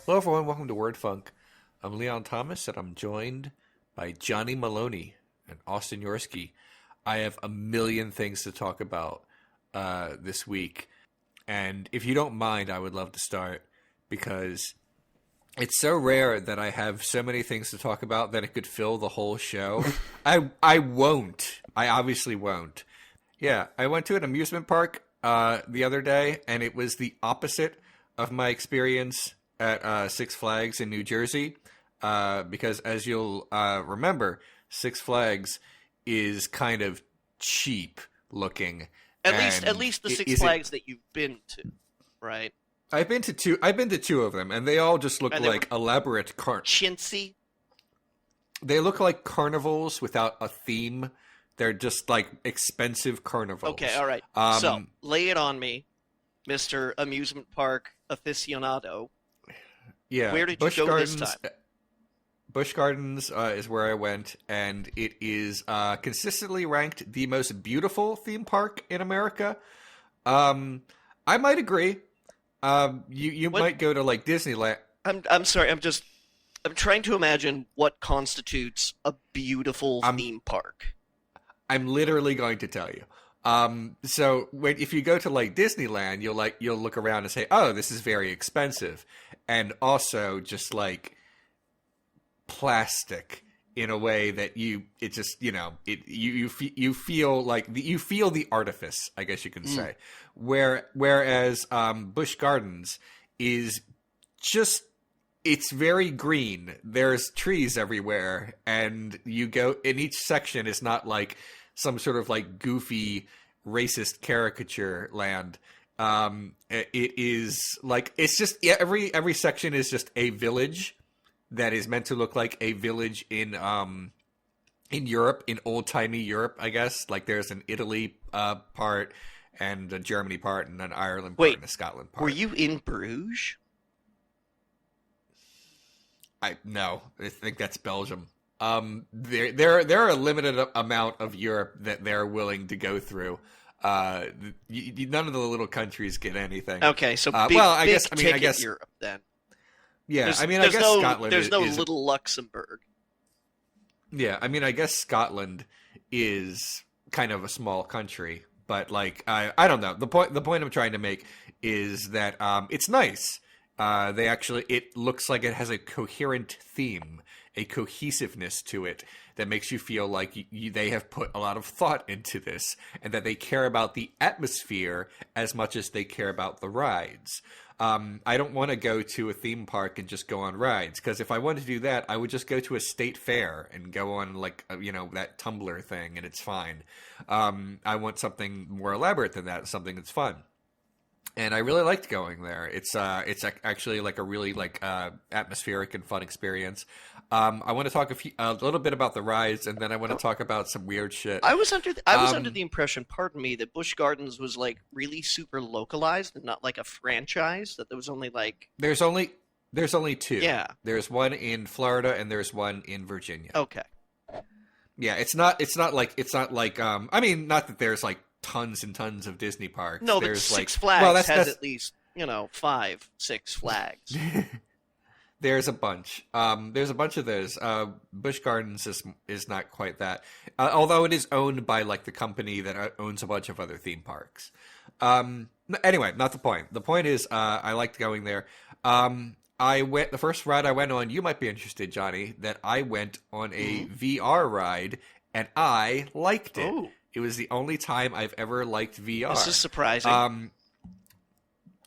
Hello, everyone. Welcome to Word Funk. I'm Leon Thomas, and I'm joined by Johnny Maloney and Austin Yorsky. I have a million things to talk about this week, and if you don't mind, I would love to start because it's so rare that I have so many things to talk about that it could fill the whole show. I won't. I obviously won't. Yeah, I went to an amusement park the other day, and it was the opposite of my experience at Six Flags in New Jersey, because as you'll remember, Six Flags is kind of cheap looking. At least the Six Flags that you've been to, right? I've been to two of them, and they all just look like elaborate chintzy. They look like carnivals without a theme. They're just like expensive carnivals. Okay, all right. So lay it on me, Mr. Amusement Park aficionado. Yeah, where did you go this time? Busch Gardens is where I went, and it is consistently ranked the most beautiful theme park in America. I might agree. You might go to like Disneyland. I'm sorry. I'm trying to imagine what constitutes a beautiful theme park. I'm literally going to tell you. So if you go to like Disneyland, you'll look around and say, "Oh, this is very expensive," and also just like plastic in a way that you feel like you feel the artifice, I guess you can say. Whereas Busch Gardens is just, it's very green. There's trees everywhere, and you go in each section is not like some sort of like goofy racist caricature land. It is like, it's just, yeah, every section is just a village that is meant to look like a village in Europe, in old-timey Europe, I guess. Like there's an Italy part and a Germany part and an Ireland part and a Scotland part. Were you in Bruges? No, I think that's Belgium. There are a limited amount of Europe that they're willing to go through. None of the little countries get anything. Okay, so I guess Europe then. Yeah, I guess Scotland. There's no little Luxembourg. Yeah, I guess Scotland is kind of a small country, but like I don't know. The point I'm trying to make is that it's nice. It looks like it has a coherent theme, a cohesiveness to it that makes you feel like they have put a lot of thought into this, and that they care about the atmosphere as much as they care about the rides. I don't want to go to a theme park and just go on rides, because if I wanted to do that, I would just go to a state fair and go on like that Tumblr thing, and it's fine. I want something more elaborate than that, something that's fun. And I really liked going there. It's actually like a really like atmospheric and fun experience. I want to talk a little bit about the rides, and then I want to talk about some weird shit. I was under the impression, pardon me, that Busch Gardens was like really super localized and not like a franchise. That there was only like there's only two. Yeah, there's one in Florida and there's one in Virginia. Okay. Yeah, it's not like not that there's like tons and tons of Disney parks. No, there's Six Flags has at least 5 Six Flags. There's a bunch. There's a bunch of those. Busch Gardens is not quite that, although it is owned by like the company that owns a bunch of other theme parks. Anyway, not the point. The point is, I liked going there. The first ride I went on, you might be interested, Johnny, that I went on a VR ride, and I liked it. Oh. It was the only time I've ever liked VR. This is surprising.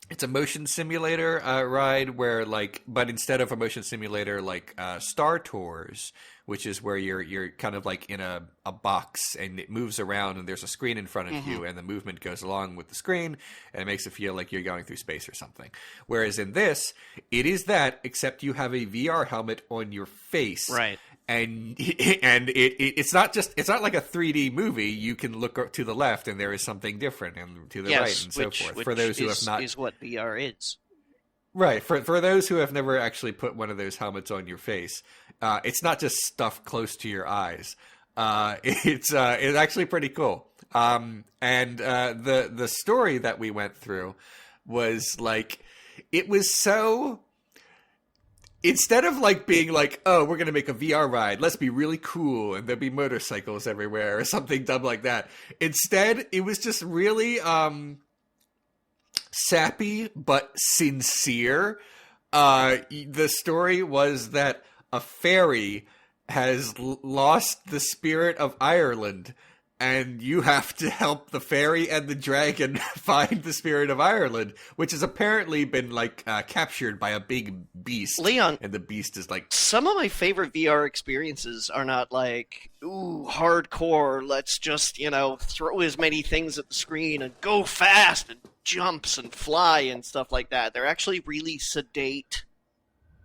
It's a motion simulator ride where but instead of a motion simulator like Star Tours, which is where you're kind of like in a box and it moves around and there's a screen in front of you and the movement goes along with the screen and it makes it feel like you're going through space or something. Whereas in this, it is that, except you have a VR helmet on your face. Right. And it's not like a 3D movie. You can look to the left and there is something different, and to the right and so forth. For those who have not, is what VR is. Right. For those who have never actually put one of those helmets on your face, it's not just stuff close to your eyes. It's actually pretty cool. And the story that we went through was like, it was so, instead of like being like, oh, we're gonna make a VR ride, let's be really cool and there'll be motorcycles everywhere or something dumb like that. Instead, it was just really sappy but sincere. The story was that a fairy has lost the spirit of Ireland, and you have to help the fairy and the dragon find the spirit of Ireland, which has apparently been like captured by a big beast. Leon, and the beast is like, some of my favorite VR experiences are not like, ooh, hardcore, let's just, throw as many things at the screen and go fast and jumps and fly and stuff like that. They're actually really sedate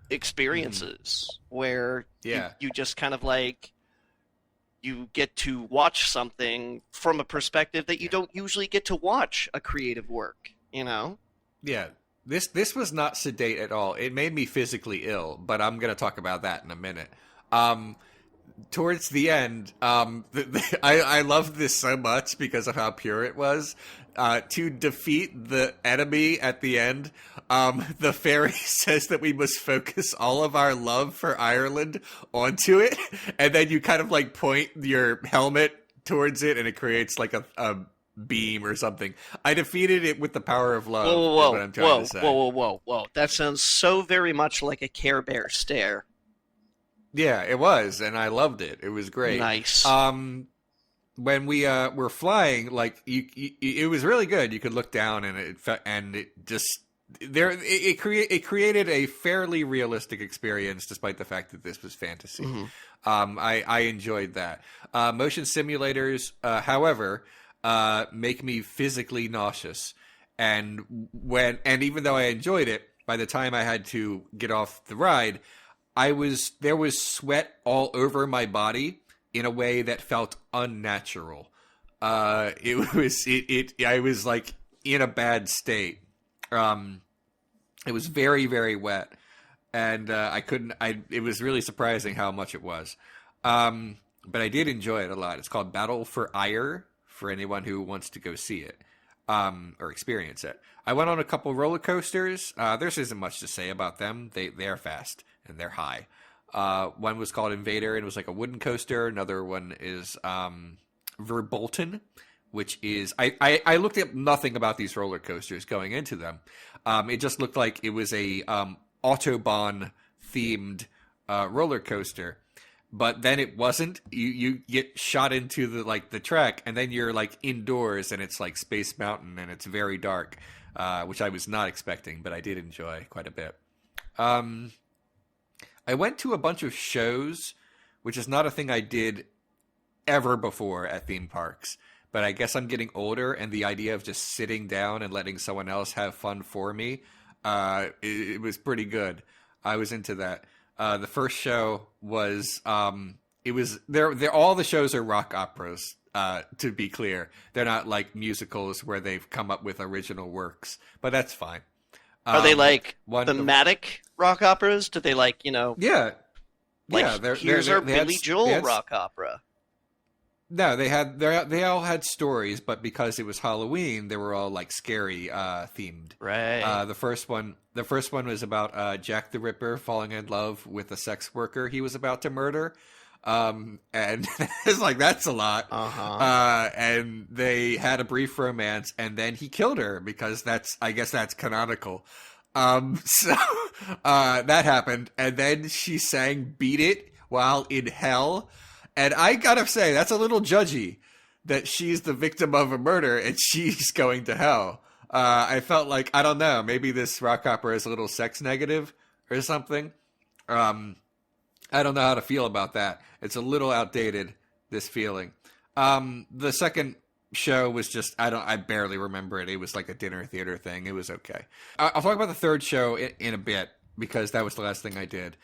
experiences where you just kind of like, you get to watch something from a perspective that you don't usually get to watch a creative work, Yeah, this was not sedate at all. It made me physically ill, but I'm going to talk about that in a minute. Towards the end, I loved this so much because of how pure it was. To defeat the enemy at the end, the fairy says that we must focus all of our love for Ireland onto it, and then you kind of like point your helmet towards it, and it creates like a beam or something. I defeated it with the power of love. Whoa, is what I'm trying to say. Whoa. That sounds so very much like a Care Bear stare. Yeah, it was, and I loved it. It was great. Nice. When we were flying, like it was really good. You could look down, and it created a fairly realistic experience, despite the fact that this was fantasy. Mm-hmm. I enjoyed that. Motion simulators, however, make me physically nauseous, and even though I enjoyed it, by the time I had to get off the ride, there was sweat all over my body in a way that felt unnatural. I was like in a bad state. It was very, very wet, and it was really surprising how much it was. But I did enjoy it a lot. It's called Battle for Ire, for anyone who wants to go see it, or experience it. I went on a couple roller coasters. There isn't much to say about them. They're fast and they're high. One was called Invader, and it was like a wooden coaster. Another one is Verbolten, which is... I looked up nothing about these roller coasters going into them. It just looked like it was a Autobahn-themed roller coaster. But then it wasn't. You get shot into the track, and then you're like indoors, and it's like Space Mountain, and it's very dark, which I was not expecting, but I did enjoy quite a bit. I went to a bunch of shows, which is not a thing I did ever before at theme parks. But I guess I'm getting older, and the idea of just sitting down and letting someone else have fun for me, it was pretty good. I was into that. The first show was, all the shows are rock operas, to be clear. They're not like musicals where they've come up with original works, but that's fine. Are they like thematic rock operas? Do they like, Yeah. Here's our Billy Joel rock opera. No, they all had stories, but because it was Halloween, they were all like scary themed. Right. The first one was about Jack the Ripper falling in love with a sex worker he was about to murder. And it's like, that's a lot. Uh-huh. And they had a brief romance, and then he killed her because I guess that's canonical. So that happened, and then she sang "Beat It" while in hell, and I gotta say that's a little judgy that she's the victim of a murder and she's going to hell. I felt like, I don't know, maybe this rock opera is a little sex negative or something. I don't know how to feel about that. It's a little outdated, this feeling. The second show was just, I barely remember it. It was like a dinner theater thing. It was okay. I'll talk about the third show in a bit, because that was the last thing I did.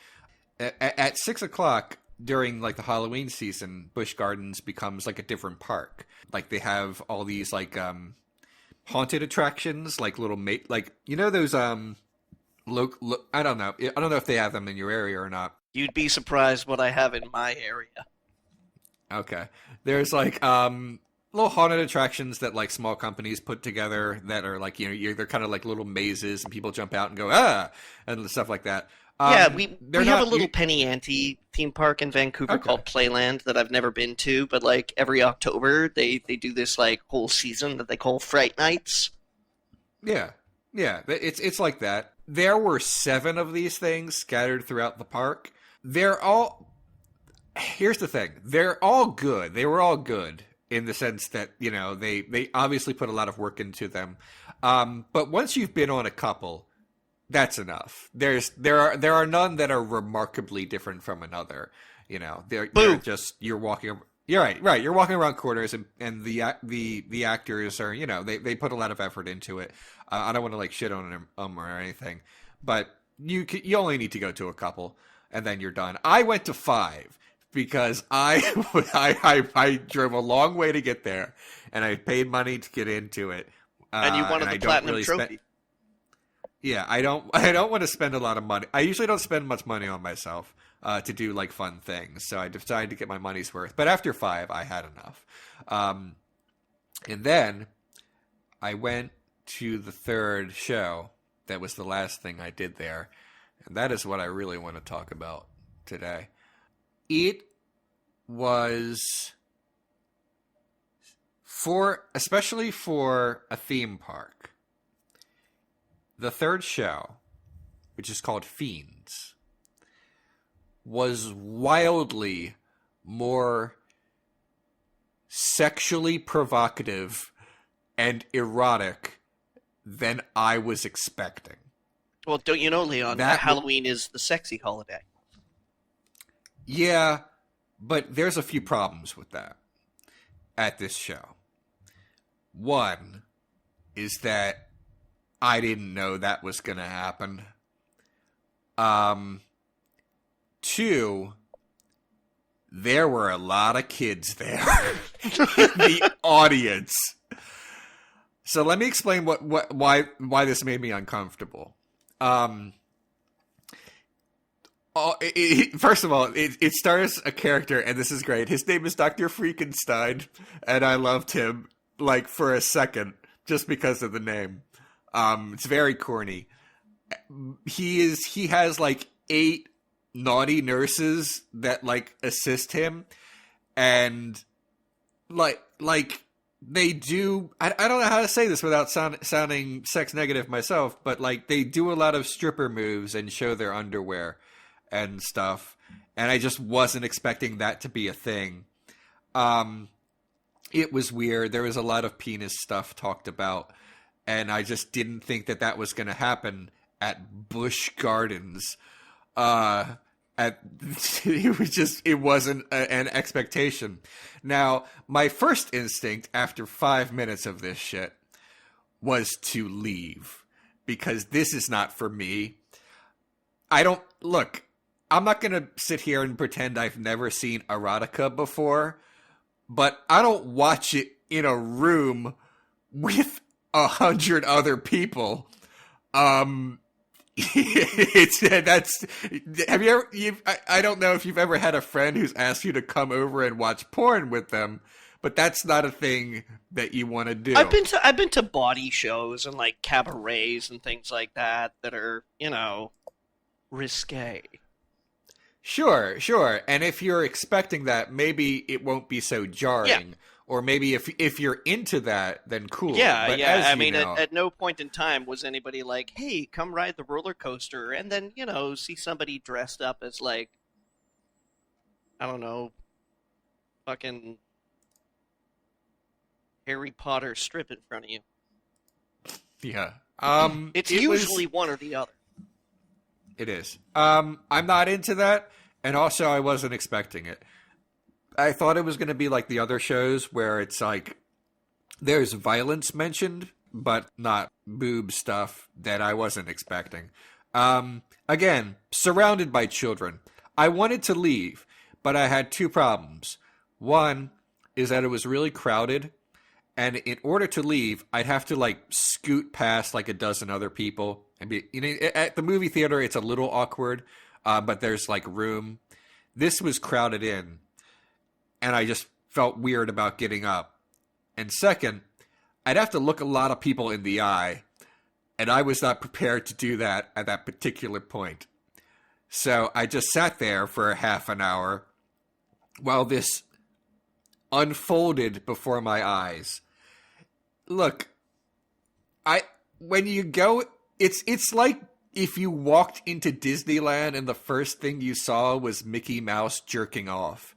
At 6 o'clock during like the Halloween season, Busch Gardens becomes like a different park. Like they have all these like haunted attractions, like little like, you know, those I don't know if they have them in your area or not. You'd be surprised what I have in my area. Okay. There's like little haunted attractions that like small companies put together that are like, they're kind of like little mazes and people jump out and go, ah, and stuff like that. Yeah, we They're have a not little penny ante theme park in Vancouver Okay. called Playland that I've never been to, but like every October they do this like whole season that they call Fright Nights. Yeah. Yeah, it's like that. There were 7 of these things scattered throughout the park. They're all Here's the thing. They're all good. They were all good in the sense that, they obviously put a lot of work into them. But once you've been on a couple, that's enough. There are none that are remarkably different from another. They're just you're walking. You're right. You're walking around corners, and the actors are they put a lot of effort into it. I don't want to like shit on them or anything, but you only need to go to a couple, and then you're done. I went to 5 because I drove a long way to get there, and I paid money to get into it. And you wanted the platinum trophy. Yeah, I don't want to spend a lot of money. I usually don't spend much money on myself to do like fun things. So I decided to get my money's worth. But after 5, I had enough. And then I went to the 3rd show. That was the last thing I did there. And that is what I really want to talk about today. It was especially for a theme park. The 3rd show, which is called Fiends, was wildly more sexually provocative and erotic than I was expecting. Well, don't you know, Leon, that Halloween is the sexy holiday. Yeah, but there's a few problems with that at this show. One is that I didn't know that was going to happen. 2, there were a lot of kids there in the audience. So let me explain why this made me uncomfortable. First of all, it stars a character, and this is great. His name is Dr. Frankenstein, and I loved him like for a second just because of the name. It's very corny. He has like 8 naughty nurses that like assist him, and like they do. I don't know how to say this without sounding sex negative myself, but like they do a lot of stripper moves and show their underwear and stuff, and I just wasn't expecting that to be a thing. It was weird. There was a lot of penis stuff talked about. And I just didn't think that was going to happen at Busch Gardens. It wasn't an expectation. Now, my first instinct after 5 minutes of this shit was to leave because this is not for me. I'm not going to sit here and pretend I've never seen erotica before, but I don't watch it in a room with 100 other people. I don't know if you've ever had a friend who's asked you to come over and watch porn with them, but that's not a thing that you want to do. I've been to body shows and like cabarets and things like that are, risque. Sure. And if you're expecting that, maybe it won't be so jarring. Yeah. Or maybe if you're into that, then cool. Yeah, but yeah. I you mean, know, at no point in time was anybody like, "Hey, come ride the roller coaster," and then see somebody dressed up as like, I don't know, fucking Harry Potter strip in front of you. Yeah. It's usually one or the other. It is. I'm not into that, and also I wasn't expecting it. I thought it was going to be like the other shows where it's like there's violence mentioned, but not boob stuff that I wasn't expecting. Again, surrounded by children. I wanted to leave, but I had 2 problems. One is that it was really crowded, and in order to leave, I'd have to like scoot past like a dozen other people. And be, at the movie theater, it's a little awkward, but there's like room. This was crowded in. and I just felt weird about getting up. And second, I'd have to look a lot of people in the eye, and I was not prepared to do that at that particular point. So I just sat there for a half an hour while this unfolded before my eyes. Look, when you go, it's like if you walked into Disneyland and the first thing you saw was Mickey Mouse jerking off.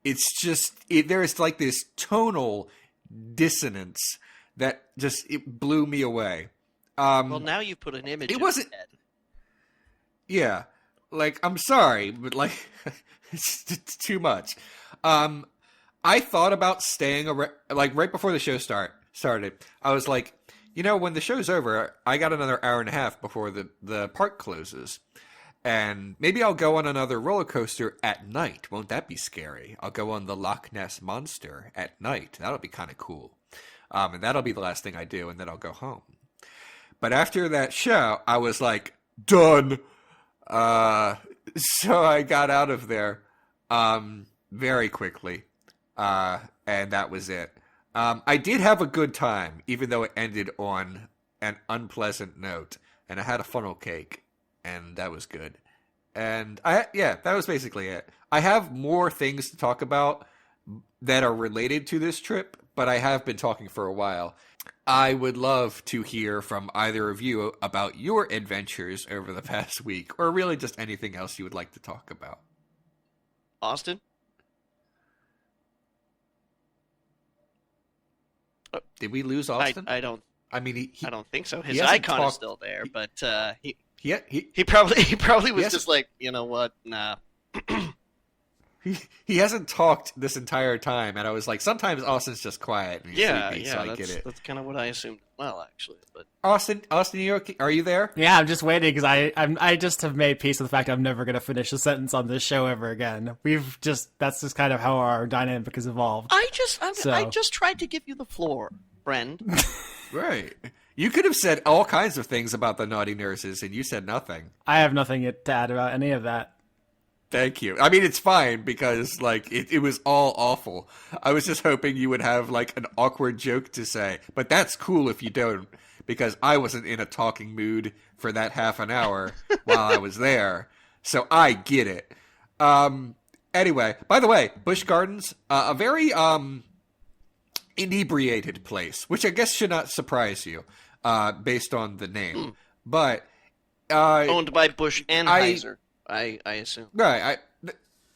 It's just, there's like this tonal dissonance that just, it blew me away. Well, now you put an image in wasn't, my head. Yeah. Like, I'm sorry, but like, it's too much. I thought about staying like right before the show started. I was like, when the show's over, I got another hour and a half before the park closes. And maybe I'll go on another roller coaster at night. Won't that be scary? I'll go on the Loch Ness Monster at night. That'll be kind of cool. And that'll be the last thing I do, and then I'll go home. But after that show, I was like, done. So I got out of there very quickly. And that was it. I did have a good time, even though it ended on an unpleasant note. And I had a funnel cake, and that was good. And that was basically it. I have more things to talk about that are related to this trip, but I have been talking for a while. I would love to hear from either of you about your adventures over the past week, or really just anything else you would like to talk about. Austin? Did we lose Austin? I don't. I mean, I don't think so. His icon is still there, but he he probably was just like, you know what? Nah. He hasn't talked this entire time, and I was like, sometimes Austin's just quiet and he's sleepy, so I get it. That's kind of what I assumed. Well, actually, but Austin, are you there? Yeah, I'm just waiting because I just have made peace with the fact I'm never going to finish a sentence on this show ever again. That's just kind of how our dynamic has evolved. I just tried to give you the floor, friend. Right. You could have said all kinds of things about the naughty nurses, and you said nothing. I have nothing to add about any of that. Thank you. I mean, it's fine because, like, it was all awful. I was just hoping you would have, like, an awkward joke to say. But that's cool if you don't, because I wasn't in a talking mood for that half an hour while I was there. So I get it. Anyway, by the way, Busch Gardens, a very inebriated place, which I guess should not surprise you based on the name. But owned by Busch and Heiser. I assume. Right.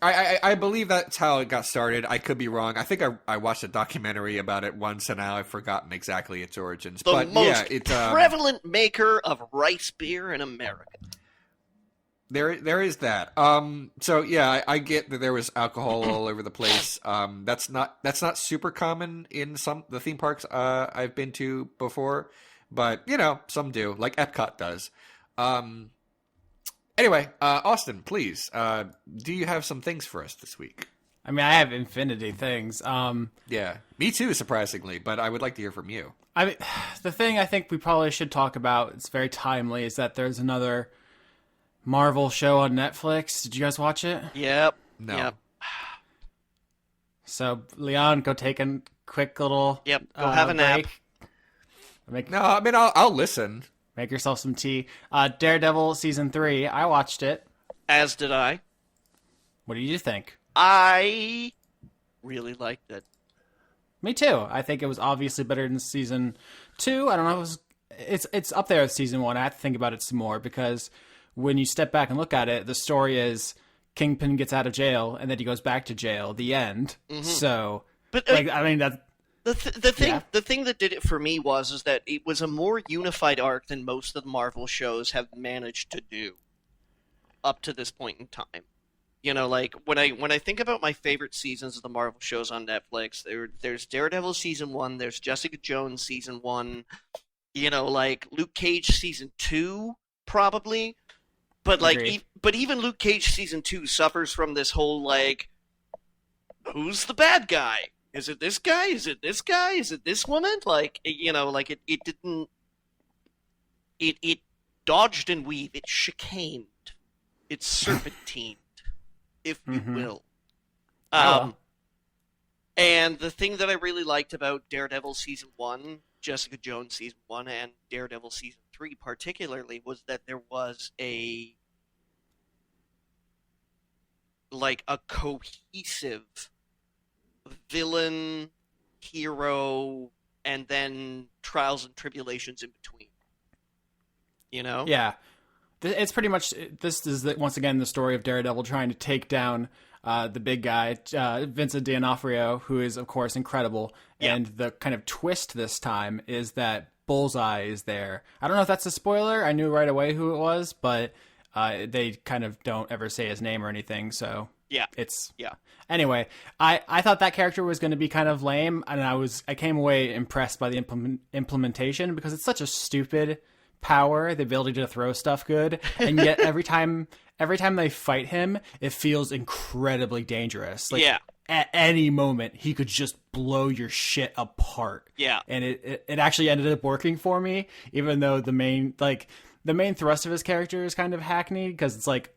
I believe that's how it got started. I could be wrong. I think I watched a documentary about it once, and now I've forgotten exactly its origins. The most prevalent maker of rice beer in America. There is that. So yeah, I get that there was alcohol all over the place. That's not super common in the theme parks I've been to before, but some do, like Epcot does. Anyway, Austin, please, do you have some things for us this week? I mean, I have infinity things. Yeah, me too, surprisingly, but I would like to hear from you. I mean, the thing I think we probably should talk about, it's very timely, is that there's another Marvel show on Netflix. Did you guys watch it? Yep. No. Yep. So, Leon, go take a quick little go have a nap. No, I mean, I'll listen. Make yourself some tea. Daredevil Season 3, I watched it. As did I. What did you think? I really liked it. Me too. I think it was obviously better than Season 2. I don't know. It's up there with Season 1. I have to think about it some more because when you step back and look at it, the story is Kingpin gets out of jail and then he goes back to jail. The end. Mm-hmm. So, but I mean, that's... The thing that did it for me was that it was a more unified arc than most of the Marvel shows have managed to do up to this point in time. Like when I think about my favorite seasons of the Marvel shows on Netflix, there's Daredevil Season 1, there's Jessica Jones Season 1, like Luke Cage Season 2 probably. But but even Luke Cage Season 2 suffers from this whole like, who's the bad guy? Is it this guy? Is it this guy? Is it this woman? Like, like it didn't... It dodged and weaved. It chicaned. It serpentined, if you will. And the thing that I really liked about Daredevil Season 1, Jessica Jones Season 1, and Daredevil Season 3 particularly was that there was a cohesive villain, hero, and then trials and tribulations in between. You know? Yeah. It's pretty much, this is once again the story of Daredevil trying to take down the big guy, Vincent D'Onofrio, who is of course incredible. Yeah. And the kind of twist this time is that Bullseye is there. I don't know if that's a spoiler. I knew right away who it was, but they kind of don't ever say his name or anything. So Yeah. yeah. Anyway, I thought that character was going to be kind of lame, and I came away impressed by the implementation, because it's such a stupid power, the ability to throw stuff good, and yet every time they fight him, it feels incredibly dangerous. Like, Yeah. at any moment he could just blow your shit apart. Yeah. And it actually ended up working for me, even though the main thrust of his character is kind of hackneyed, because it's like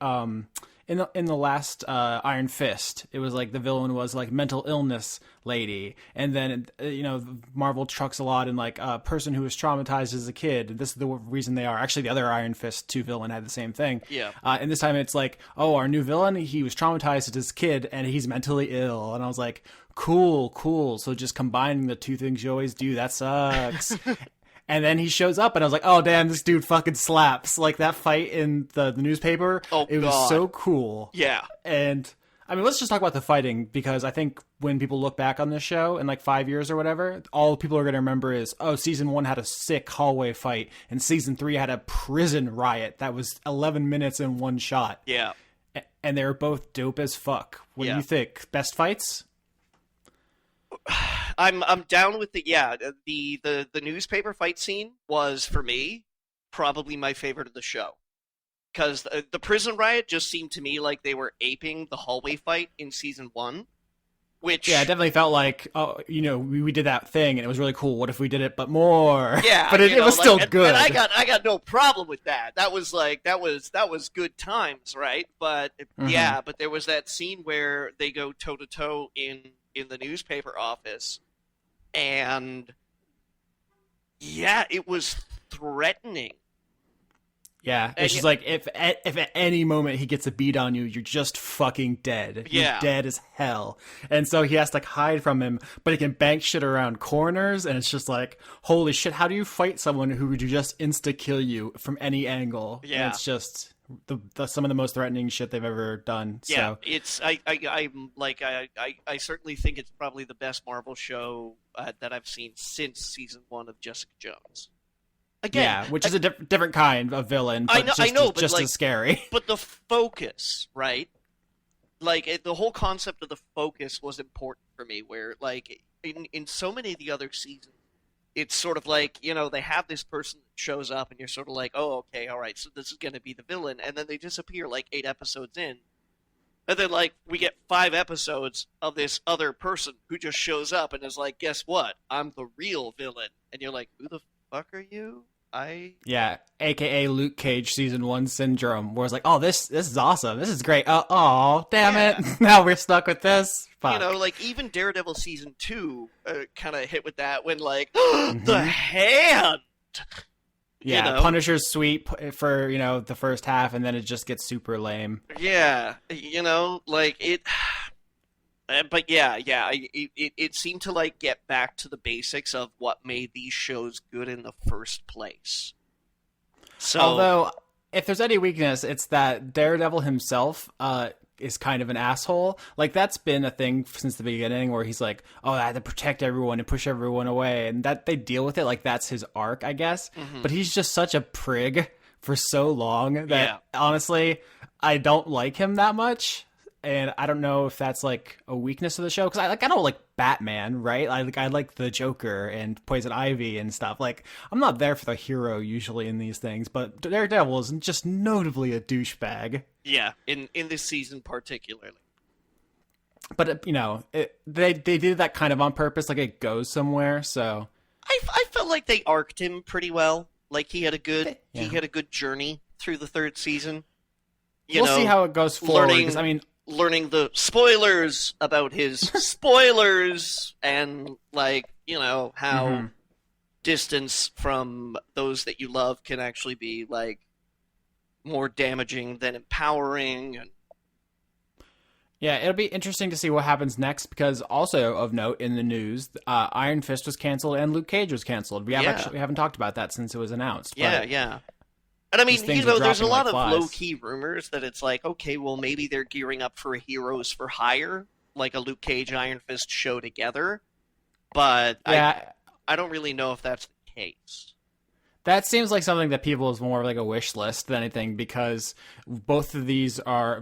in the last Iron Fist, it was like the villain was like mental illness lady, and then Marvel trucks a lot in like a person who was traumatized as a kid. This is the reason they are. Actually, the other Iron Fist 2 villain had the same thing. Yeah. And this time it's like, oh, our new villain, he was traumatized as a kid and he's mentally ill. And I was like, cool. So just combining the two things you always do, that sucks. And then he shows up, and I was like, oh, damn, this dude fucking slaps. Like, that fight in the newspaper, it was so cool. Yeah. And, I mean, let's just talk about the fighting, because I think when people look back on this show in, like, 5 years or whatever, all people are going to remember is, oh, Season 1 had a sick hallway fight, and Season 3 had a prison riot that was 11 minutes in one shot. Yeah. And they were both dope as fuck. What do you think? Best fights? I'm down with the newspaper fight scene was, for me, probably my favorite of the show, because the prison riot just seemed to me like they were aping the hallway fight in Season 1, which it definitely felt like, oh, we did that thing and it was really cool. What if we did it but more? Yeah, but it was still good. And I got no problem with that. That was good times, right? But yeah, but there was that scene where they go toe to toe in the newspaper office, and yeah, it was threatening. Yeah, it's just like, if at any moment he gets a beat on you, you're just fucking dead. Yeah. You're dead as hell. And so he has to hide from him, but he can bank shit around corners, and it's just like, holy shit, how do you fight someone who would just insta-kill you from any angle? Yeah. And it's just some of the most threatening shit they've ever done. Yeah, so. it's I certainly think it's probably the best Marvel show that I've seen since Season 1 of Jessica Jones. Again, Yeah, which is a different kind of villain, but I know, but just like, as scary. But the focus, right? Like, the whole concept of the focus was important for me, where, like, in so many of the other seasons, it's sort of like, they have this person that shows up, and you're sort of like, oh, okay, all right, so this is going to be the villain, and then they disappear, like, 8 episodes in. And then, like, we get 5 episodes of this other person who just shows up and is like, guess what? I'm the real villain. And you're like, who the fuck are you? Yeah, aka Luke Cage Season 1 syndrome, where it's like, oh, this is awesome. This is great. Oh, damn it. Now we're stuck with this. Fuck. Like, even Daredevil Season 2 kind of hit with that when, like, the hand! Yeah, Punisher's sweet for, the first half, and then it just gets super lame. Yeah, like, it... But yeah, it seemed to, like, get back to the basics of what made these shows good in the first place. So, although, if there's any weakness, it's that Daredevil himself is kind of an asshole. Like, that's been a thing since the beginning, where he's like, oh, I have to protect everyone and push everyone away, and that they deal with it like that's his arc, I guess. But he's just such a prig for so long that, honestly, I don't like him that much. And I don't know if that's like a weakness of the show, because I don't like Batman, right? I like the Joker and Poison Ivy and stuff. Like, I'm not there for the hero usually in these things, but Daredevil is just notably a douchebag. Yeah, in this season particularly. But they did that kind of on purpose, like it goes somewhere. So I felt like they arced him pretty well. Like, he had a good journey through the 3rd season. We'll see how it goes forward. Because, learning the spoilers about his spoilers and, like, you know, how distance from those that you love can actually be, like, more damaging than empowering. And Yeah, it'll be interesting to see what happens next because also of note in the news, Iron Fist was canceled and Luke Cage was canceled. We haven't talked about that since it was announced. Yeah. And I mean, you know, there's a lot of flies. low-key rumors that it's like, okay, well, maybe they're gearing up for a Heroes for Hire, like a Luke Cage Iron Fist show together. But yeah, I don't really know if that's the case. that seems like something that people is more like a wish list than anything because both of these are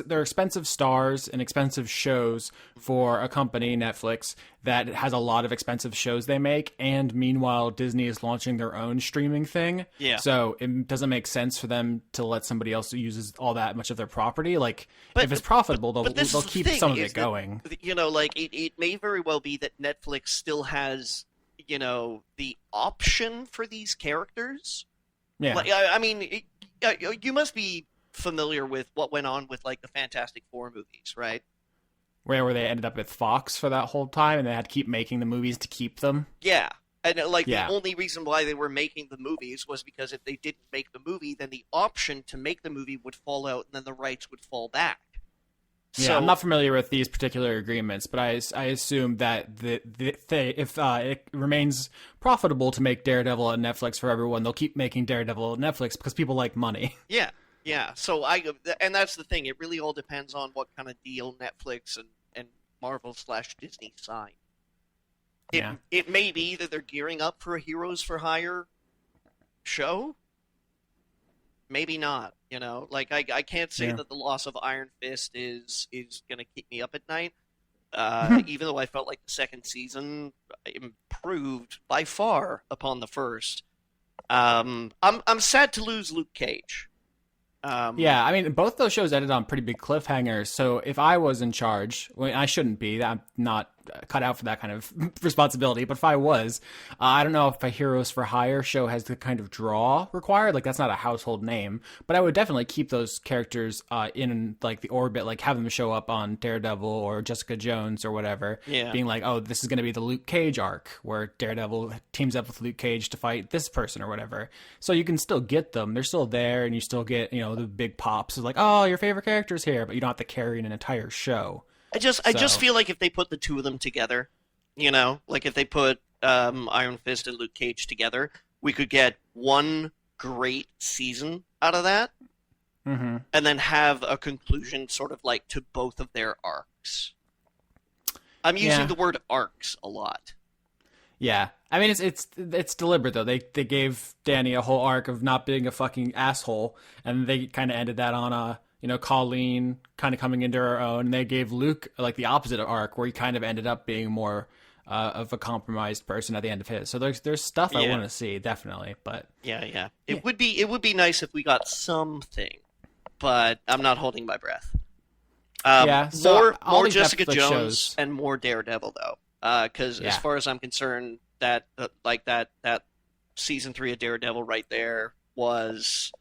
they're expensive stars and expensive shows for a company, Netflix, that has a lot of expensive shows they make, and meanwhile Disney is launching their own streaming thing. Yeah. So it doesn't make sense for them to let somebody else who uses all that much of their property. Like if it's profitable, they'll keep some of it going. You know, like it may very well be that Netflix still has, you know, the option for these characters. Yeah. Like, I mean, you must be familiar with what went on with, like, the Fantastic Four movies, right? Where they ended up with Fox for that whole time, and they had to keep making the movies to keep them. Yeah. And, like, the only reason why they were making the movies was because if they didn't make the movie, then the option to make the movie would fall out, and then the rights would fall back. Yeah, So, I'm not familiar with these particular agreements, but I assume that if it remains profitable to make Daredevil on Netflix for everyone, they'll keep making Daredevil on Netflix because people like money. Yeah. So and that's the thing. It really all depends on what kind of deal Netflix and Marvel/Disney sign. It may be that they're gearing up for a Heroes for Hire show. Maybe not. You know, like I can't say that the loss of Iron Fist is going to keep me up at night. Even though I felt like the second season improved by far upon the first. I'm sad to lose Luke Cage. Yeah, I mean, both those shows ended on pretty big cliffhangers. So if I was in charge, well, I shouldn't be. I'm not cut out for that kind of responsibility. But if I was, I don't know if a Heroes for Hire show has the kind of draw required. Like, that's not a household name. But I would definitely keep those characters in, like, the orbit. Like, have them show up on Daredevil or Jessica Jones or whatever. Yeah. Being like, oh, this is going to be the Luke Cage arc where Daredevil teams up with Luke Cage to fight this person or whatever. So you can still get them. They're still there, and you still get, you know, the big pops of like, oh, your favorite character's here, but you don't have to carry an entire show. I just feel like if they put the two of them together, you know, like if they put Iron Fist and Luke Cage together, we could get one great season out of that, and then have a conclusion sort of like to both of their arcs. I'm using the word arcs a lot. Yeah, I mean it's deliberate though. They gave Danny a whole arc of not being a fucking asshole, and they kind of ended that on Colleen kind of coming into her own, and they gave Luke like the opposite arc where he kind of ended up being more of a compromised person at the end of his. So there's stuff I want to see definitely, but it would be nice if we got something, but I'm not holding my breath. So more Jessica Netflix Jones shows. and more Daredevil though. Because as far as I'm concerned, that season 3 of Daredevil right there was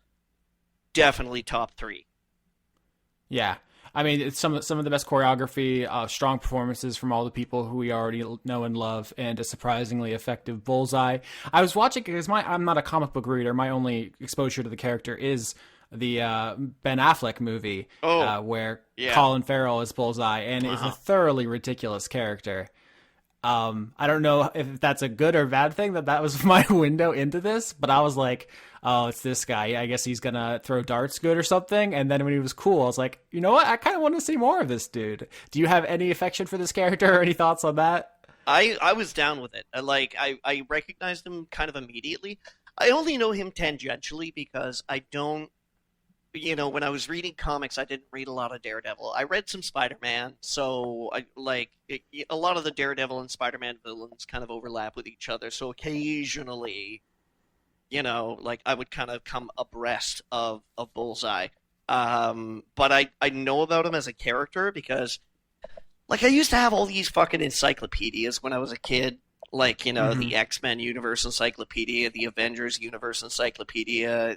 definitely top 3. Yeah, I mean it's some of the best choreography, strong performances from all the people who we already know and love, and a surprisingly effective bullseye. I was watching because I'm not a comic book reader. My only exposure to the character is the Ben Affleck movie, where Colin Farrell is Bullseye, and it's a thoroughly ridiculous character. I don't know if that's a good or bad thing that was my window into this, but I was like, oh, it's this guy. I guess he's gonna throw darts good or something. And then when he was cool, I was like, you know what? I kind of want to see more of this dude. Do you have any affection for this character or any thoughts on that? I was down with it. I recognized him kind of immediately. I only know him tangentially because I don't. You know, when I was reading comics, I didn't read a lot of Daredevil. I read some Spider-Man, so a lot of the Daredevil and Spider-Man villains kind of overlap with each other. So occasionally, you know, like I would kind of come abreast of Bullseye. But I know about him as a character because, like, I used to have all these fucking encyclopedias when I was a kid. Like, you know, the X-Men Universe Encyclopedia, the Avengers Universe Encyclopedia.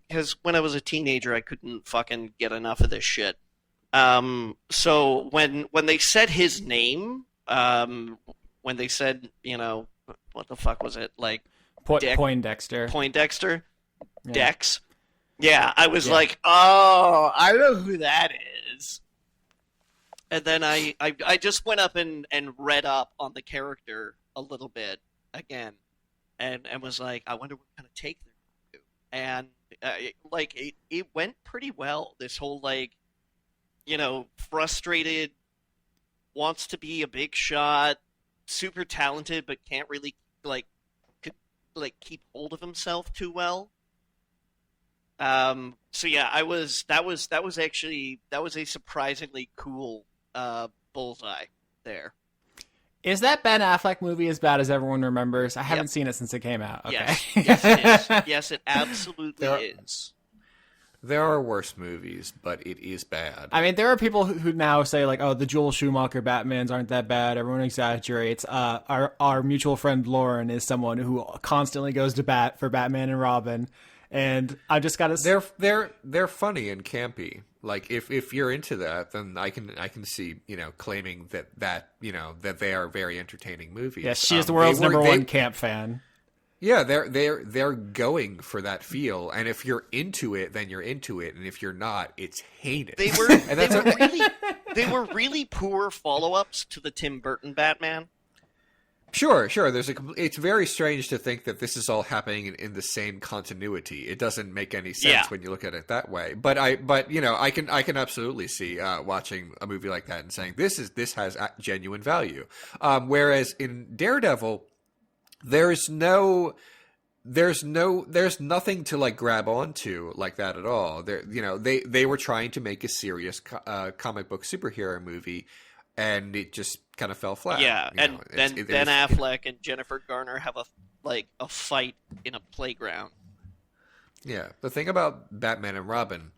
Because when I was a teenager, I couldn't fucking get enough of this shit. So when they said his name, when they said, what the fuck was it? Like Poindexter. Poindexter? Yeah. Dex? Yeah, I was like, oh, I know who that is. And then I just went up and read up on the character a little bit again, and was like, I wonder what kind of take they're going to do. And it went pretty well. This whole frustrated, wants to be a big shot, super talented, but can't really keep hold of himself too well. So yeah, that was a surprisingly cool bullseye there. Is that Ben Affleck movie as bad as everyone remembers? I haven't seen it since it came out. Okay. Yes, it is. Yes, it absolutely is. There are worse movies, but it is bad. I mean, there are people who now say, like, oh, the Joel Schumacher Batmans aren't that bad. Everyone exaggerates. Our mutual friend Lauren is someone who constantly goes to bat for Batman and Robin. And I just got to... They're funny and campy. Like, if you're into that, then I can see, claiming that they are very entertaining movies. Yeah, she is the world's number one camp fan. Yeah, they're going for that feel, and if you're into it, then you're into it, and if you're not, it's heinous. They were really poor follow-ups to the Tim Burton Batman. Sure. It's very strange to think that this is all happening in the same continuity. It doesn't make any sense when you look at it that way. But I can absolutely see watching a movie like that and saying this has genuine value. Whereas in Daredevil, there's nothing to like grab onto like that at all. They were trying to make a serious comic book superhero movie, and it just kind of fell flat. Yeah, and then Ben Affleck and Jennifer Garner have a fight in a playground. Yeah, the thing about Batman and Robin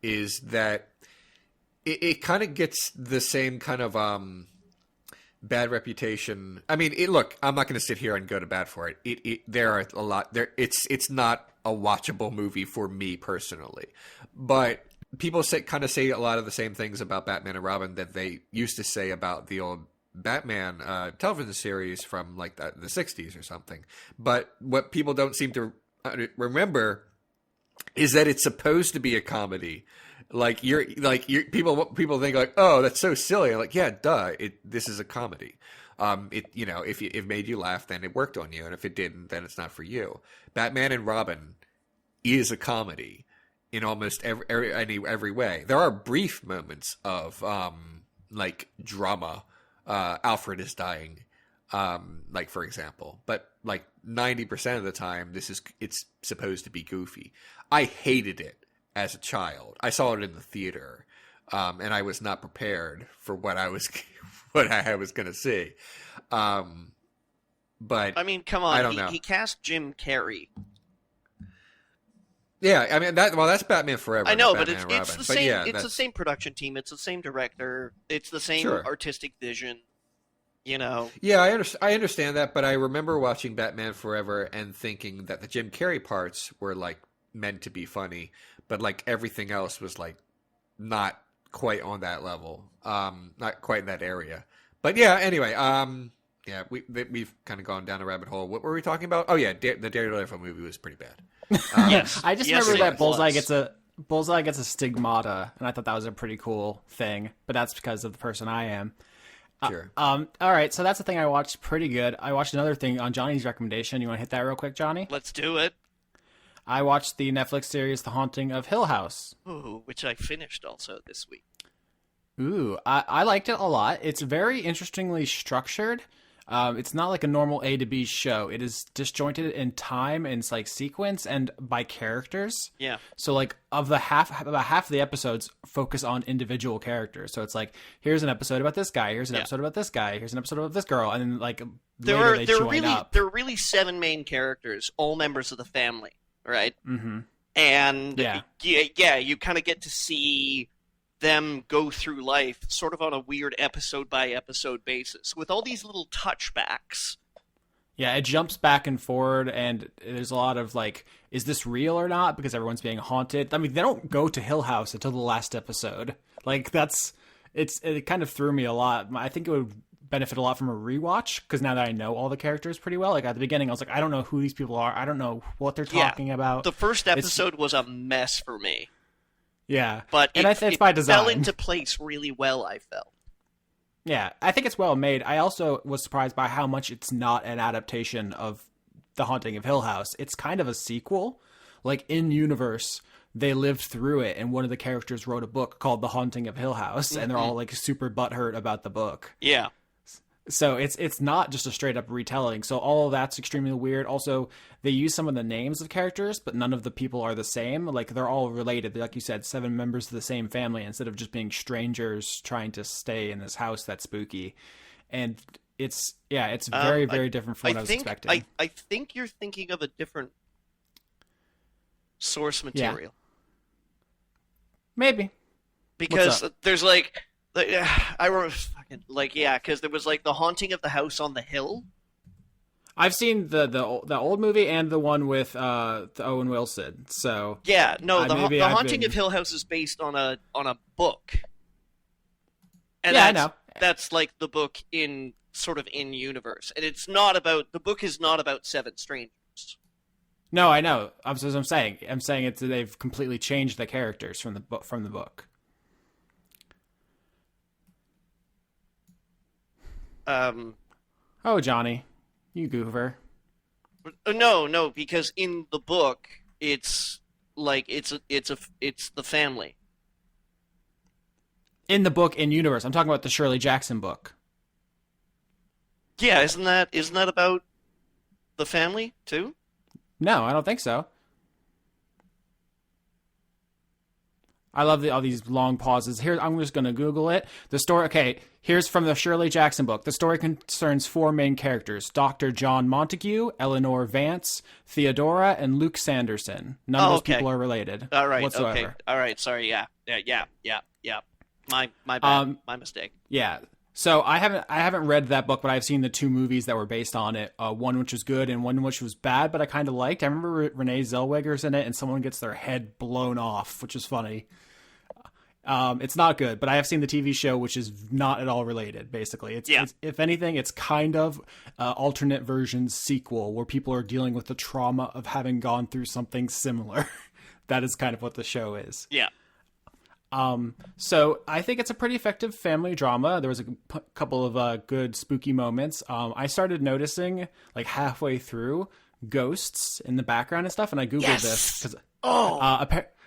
is that it kind of gets the same kind of bad reputation. I mean, look, I'm not going to sit here and go to bat for it. There are a lot there. It's not a watchable movie for me personally, but people say a lot of the same things about Batman and Robin that they used to say about the old Batman television series from like the 60s or something. But what people don't seem to remember is that it's supposed to be a comedy. People think like, oh, that's so silly. I'm like, yeah, duh. This is a comedy. If it made you laugh, then it worked on you, and if it didn't, then it's not for you. Batman and Robin is a comedy in almost every way. There are brief moments of drama. Alfred is dying, for example, but like 90% of the time, it's supposed to be goofy. I hated it as a child. I saw it in the theater, and I was not prepared for what I was going to see. But I mean, come on, I don't know. He cast Jim Carrey. Yeah, I mean that's Batman Forever. I know, Batman but it's the same. Yeah, it's the same production team. It's the same director. It's the same artistic vision. Yeah, I understand that, but I remember watching Batman Forever and thinking that the Jim Carrey parts were like meant to be funny, but like everything else was like not quite on that level, not quite in that area. But yeah, anyway, we've kind of gone down a rabbit hole. What were we talking about? Oh yeah, the Daredevil movie was pretty bad. Yes, I just remember that Bullseye gets a stigmata, and I thought that was a pretty cool thing. But that's because of the person I am. Sure. All right, so that's the thing I watched. Pretty good. I watched another thing on Johnny's recommendation. You want to hit that real quick, Johnny? Let's do it. I watched the Netflix series The Haunting of Hill House. Ooh, which I finished also this week. Ooh, I liked it a lot. It's very interestingly structured. It's not like a normal A to B show. It is disjointed in time and it's like sequence and by characters. Yeah. So like about half of the episodes focus on individual characters. So it's like, here's an episode about this guy. Here's an episode about this guy. Here's an episode about this girl. And then like there are really 7 main characters, all members of the family, right? Mm-hmm. And you kind of get to see them go through life sort of on a weird episode by episode basis with all these little touchbacks Yeah, it jumps back and forward, and there's a lot of like, is this real or not? Because everyone's being haunted. I mean, they don't go to Hill House until the last episode. Like, it kind of threw me a lot. I think it would benefit a lot from a rewatch, because now that I know all the characters pretty well, like at the beginning, I was like, I don't know who these people are. I don't know what they're talking about. The first episode was a mess for me. Yeah, but it's by design. Fell into place really well, I felt. Yeah, I think it's well made. I also was surprised by how much it's not an adaptation of The Haunting of Hill House. It's kind of a sequel. Like, in universe, they lived through it, and one of the characters wrote a book called The Haunting of Hill House, and they're all like super butthurt about the book. Yeah. So it's not just a straight up retelling. So all of that's extremely weird. Also, they use some of the names of characters, but none of the people are the same. Like, they're all related. Like you said, 7 members of the same family instead of just being strangers trying to stay in this house that's spooky. And it's very, very different from what I was expecting. I think you're thinking of a different source material. Yeah. Maybe. Because there's like... I remember because there was like The Haunting of the House on the Hill. I've seen the old movie and the one with the Owen Wilson. So yeah, no, the Haunting of Hill House is based on a book. And I know. That's like the book in universe, and it's not about the book is not about 7 strangers. No, I know. I'm saying they've completely changed the characters from the book. Oh, Johnny, you goober. No, because in the book, it's like it's the family. In the book, in universe, I'm talking about the Shirley Jackson book. Yeah, isn't that about the family too? No, I don't think so. I love all these long pauses. Here, I'm just going to Google it. The story, okay, here's from the Shirley Jackson book. The story concerns 4 main characters: Dr. John Montague, Eleanor Vance, Theodora, and Luke Sanderson. None of those people are related. All right, whatsoever. Okay. All right, sorry, yeah. My bad, my mistake. Yeah. So I haven't read that book, but I've seen the 2 movies that were based on it. One which was good and one which was bad, but I kind of liked. I remember Renee Zellweger's in it, and someone gets their head blown off, which is funny. It's not good, but I have seen the TV show, which is not at all related. Basically, it's if anything, it's kind of alternate versions sequel where people are dealing with the trauma of having gone through something similar. That is kind of what the show is. Yeah. So I think it's a pretty effective family drama. There was a couple of good spooky moments. I started noticing like halfway through ghosts in the background and stuff, and I googled this because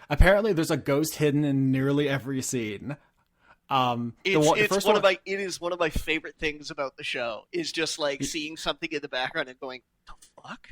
apparently there's a ghost hidden in nearly every scene. It is one of my favorite things about the show is just like seeing something in the background and going, the fuck?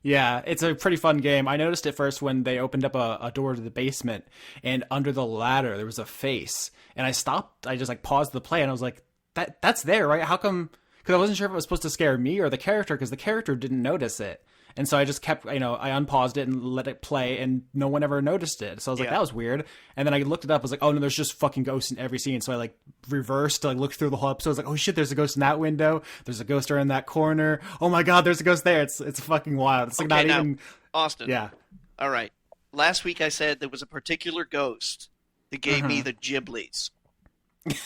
Yeah, it's a pretty fun game. I noticed it first when they opened up a door to the basement, and under the ladder there was a face. And I stopped. I just like paused the play, and I was like, "That's there, right? How come?" Because I wasn't sure if it was supposed to scare me or the character, because the character didn't notice it. And so I just kept, I unpaused it and let it play, and no one ever noticed it. So I was like, that was weird. And then I looked it up. I was like, oh no, there's just fucking ghosts in every scene. So I like reversed to like look through the whole episode. I was like, oh shit, there's a ghost in that window. There's a ghost around that corner. Oh my god, there's a ghost there. It's fucking wild. It's like not even Austin. Yeah. All right. Last week I said there was a particular ghost that gave me the Ghiblies.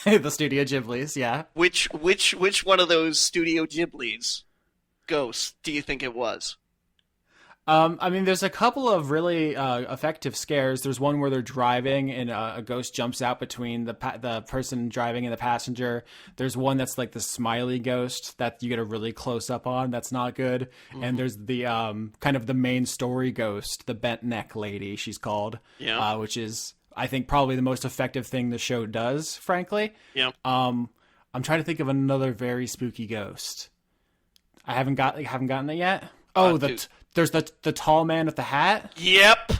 The Studio Ghiblies, yeah. Which one of those Studio Ghiblies ghosts do you think it was? I mean, there's a couple of really effective scares. There's one where they're driving and a ghost jumps out between the person driving and the passenger. There's one that's like the smiley ghost that you get a really close up on. That's not good. Mm-hmm. And there's the kind of the main story ghost, the bent neck lady, she's called, which is, I think, probably the most effective thing the show does, frankly. Yeah. I'm trying to think of another very spooky ghost. I haven't gotten it yet. There's the tall man with the hat. Yep.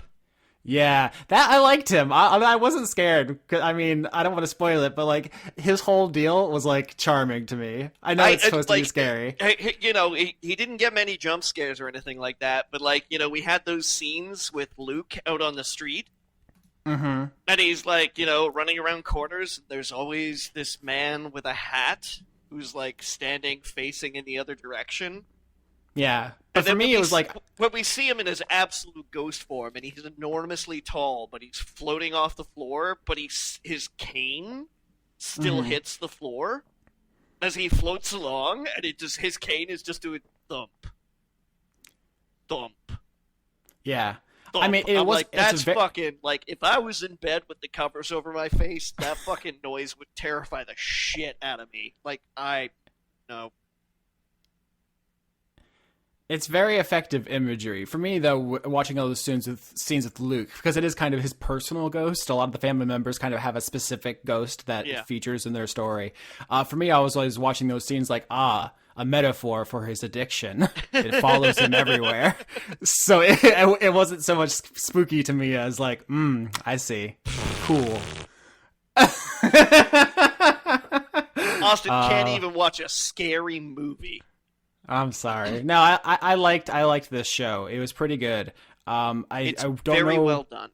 Yeah, that I liked him. I wasn't scared. I mean, I don't want to spoil it, but like his whole deal was like charming to me. I know it's supposed to be scary. He didn't get many jump scares or anything like that, but like we had those scenes with Luke out on the street. Mm-hmm. And he's like running around corners. There's always this man with a hat who's like standing facing in the other direction. Yeah. But And for then me, it was like, when we see him in his absolute ghost form, and he's enormously tall, but he's floating off the floor, but his cane still hits the floor as he floats along, and his cane is just doing thump, thump. yeah. Thump. I mean, I'm like, it's that's fucking, like, if I was in bed with the covers over my face, that fucking noise would terrify the shit out of me. Like, no. It's very effective imagery. For me, though, watching all those scenes with Luke, because it is kind of his personal ghost. A lot of the family members kind of have a specific ghost that features in their story. For me, I was always watching those scenes like, a metaphor for his addiction. It follows him everywhere. So it wasn't so much spooky to me as like, I see. Cool. Austin can't even watch a scary movie. I'm sorry. No, I liked this show. It was pretty good. I don't very know. well done.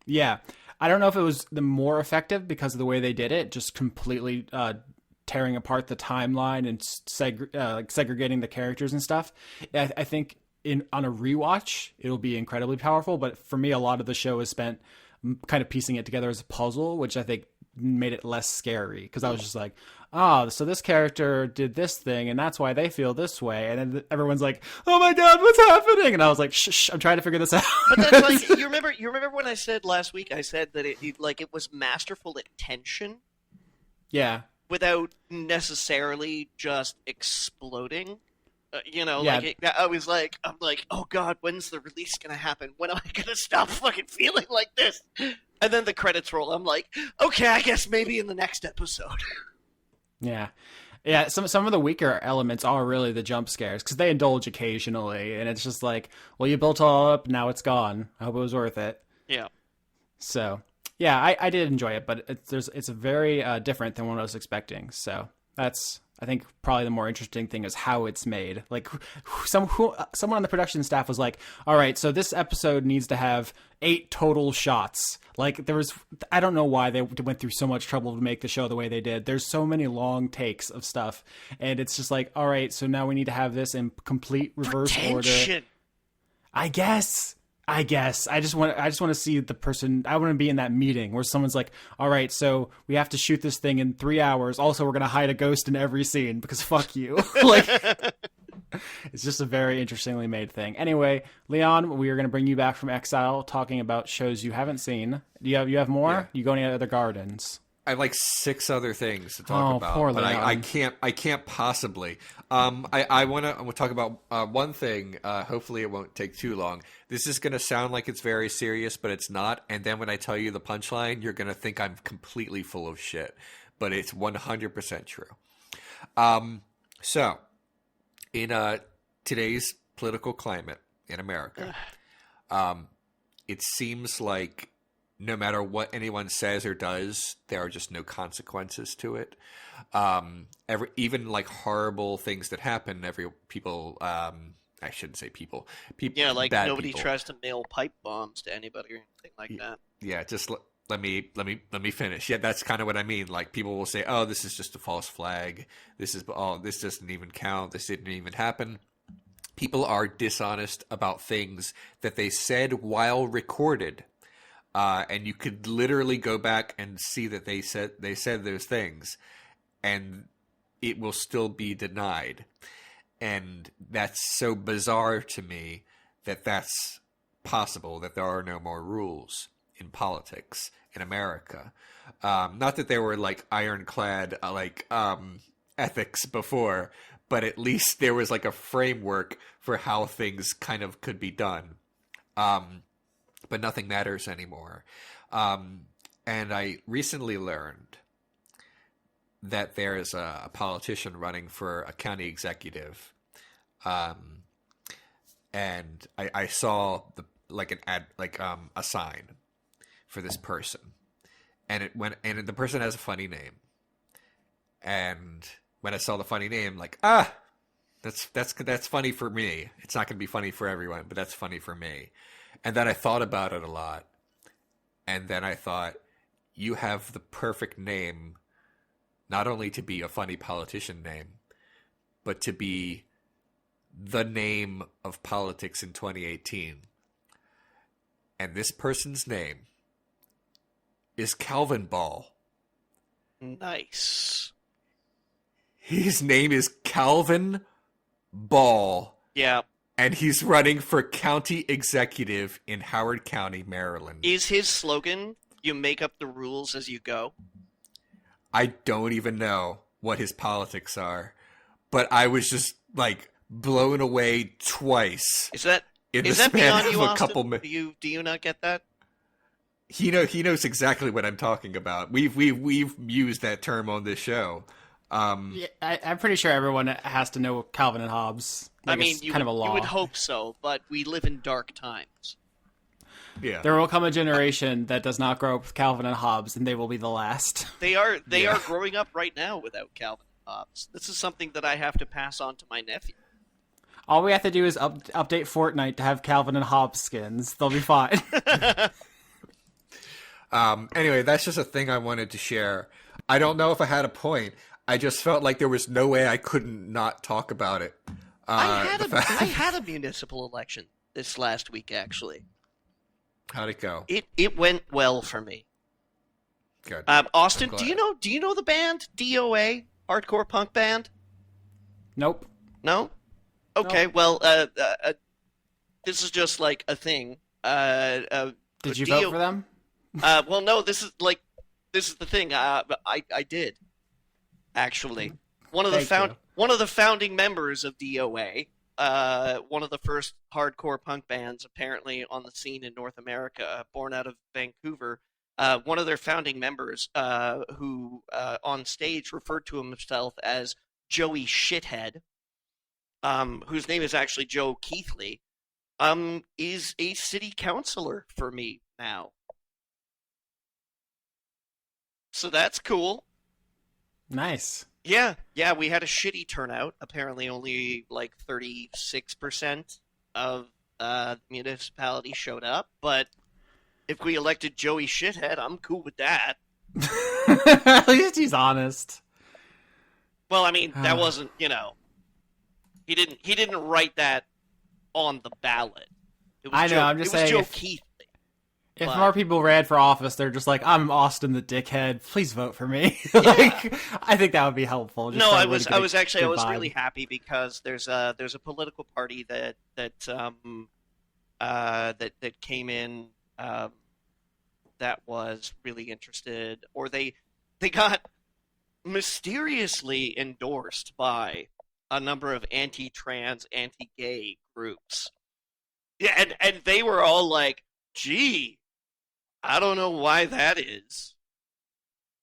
Yeah, I don't know if it was the more effective because of the way they did it, just completely tearing apart the timeline and segregating the characters and stuff. I think on a rewatch, it'll be incredibly powerful. But for me, a lot of the show is spent kind of piecing it together as a puzzle, which I think made it less scary because I was just like, so this character did this thing and that's why they feel this way, and then everyone's like, oh my god, what's happening? And I was like, shh, I'm trying to figure this out. But that's like, you remember when I said last week, I said that it was masterful at tension, Yeah, without necessarily just exploding. Yeah. I'm like, oh god, when's the release gonna happen? When am I gonna stop fucking feeling like this? And then the credits roll. I'm like, okay, I guess maybe in the next episode. yeah. Some of the weaker elements are really the jump scares because they indulge occasionally, and it's just like, well, you built all up, now it's gone. I hope it was worth it. Yeah. So yeah, I did enjoy it, but it's very different than what I was expecting. So that's, I think, probably the more interesting thing is how it's made. Like, someone on the production staff was like, all right, so this episode needs to have 8 total shots. Like, I don't know why they went through so much trouble to make the show the way they did. There's so many long takes of stuff. And it's just like, all right, so now we need to have this in complete reverse order. I guess. I just want to see the person. I want to be in that meeting where someone's like, all right, so we have to shoot this thing in 3 hours. Also, we're going to hide a ghost in every scene because fuck you. Like, it's just a very interestingly made thing. Anyway, Leon, we are going to bring you back from exile talking about shows you haven't seen. You have more? Yeah. You go any other gardens? I have like 6 other things to talk about, poor but Leon. I can't possibly. I want to talk about one thing. Hopefully, it won't take too long. This is going to sound like it's very serious, but it's not. And then when I tell you the punchline, you're going to think I'm completely full of shit, but it's 100% true. So, in today's political climate in America, it seems like no matter what anyone says or does, there are just no consequences to it. Even like horrible things that happen, I shouldn't say people. Yeah, like bad nobody people. tries to mail pipe bombs to anybody or anything like that. Yeah, just let me finish. Yeah, that's kind of what I mean. Like, people will say, "Oh, this is just a false flag. This doesn't even count. This didn't even happen." People are dishonest about things that they said while recorded. And you could literally go back and see that they said those things, and it will still be denied. And that's so bizarre to me that that's possible, that there are no more rules in politics in America. Not that there were like ironclad ethics before, but at least there was like a framework for how things kind of could be done. But nothing matters anymore. And I recently learned that there is a politician running for a county executive. And I saw a sign for this person. And the person has a funny name. And when I saw the funny name, like, that's funny for me. It's not going to be funny for everyone, but that's funny for me. And then I thought about it a lot. And then I thought, you have the perfect name, not only to be a funny politician name, but to be the name of politics in 2018. And this person's name is Calvin Ball. Nice. His name is Calvin Ball. Yeah. And he's running for county executive in Howard County, Maryland. Is his slogan, "You make up the rules as you go"? I don't even know what his politics are, but I was just like blown away twice. Is that in is the that span beyond of you, a Austin? couple Do you not get that? He knows exactly what I'm talking about. We've used that term on this show. Yeah, I'm pretty sure everyone has to know Calvin and Hobbes. I mean, it's kind of a law. You would hope so, but we live in dark times. Yeah, There will come a generation that does not grow up with Calvin and Hobbes, and they will be the last. They are growing up right now without Calvin and Hobbes. This is something that I have to pass on to my nephew. All we have to do is update Fortnite to have Calvin and Hobbes skins. They'll be fine. Anyway, that's just a thing I wanted to share. I don't know if I had a point. I just felt like there was no way I couldn't not talk about it. I had a municipal election this last week, actually. How'd it go? It went well for me. Good. Austin, I'm do glad. you know the band DOA, hardcore punk band? Nope. No. Okay. Well, this is just like a thing. Did you vote for them? Well, no. This is the thing. I did actually. One of the founding members of DOA. One of the first hardcore punk bands, apparently, on the scene in North America, born out of Vancouver. One of their founding members, who on stage referred to himself as Joey Shithead, whose name is actually Joe Keithley, is a city councilor for me now. So that's cool. Nice. Yeah, we had a shitty turnout. Apparently only like 36% of the municipality showed up, but if we elected Joey Shithead, I'm cool with that. At least he's honest. Well, I mean, that wasn't, he didn't write that on the ballot. It was I know, I'm just saying, Joe if- Keithley. If But- more people ran for office, they're just like, I'm Austin the dickhead. Please vote for me. Like, I think that would be helpful. Just No, for I everyone was to get a good vibe. really happy because there's a political party that came in that was really interested, or they got mysteriously endorsed by a number of anti-trans, anti-gay groups. Yeah, and they were all like, "Gee, I don't know why that is.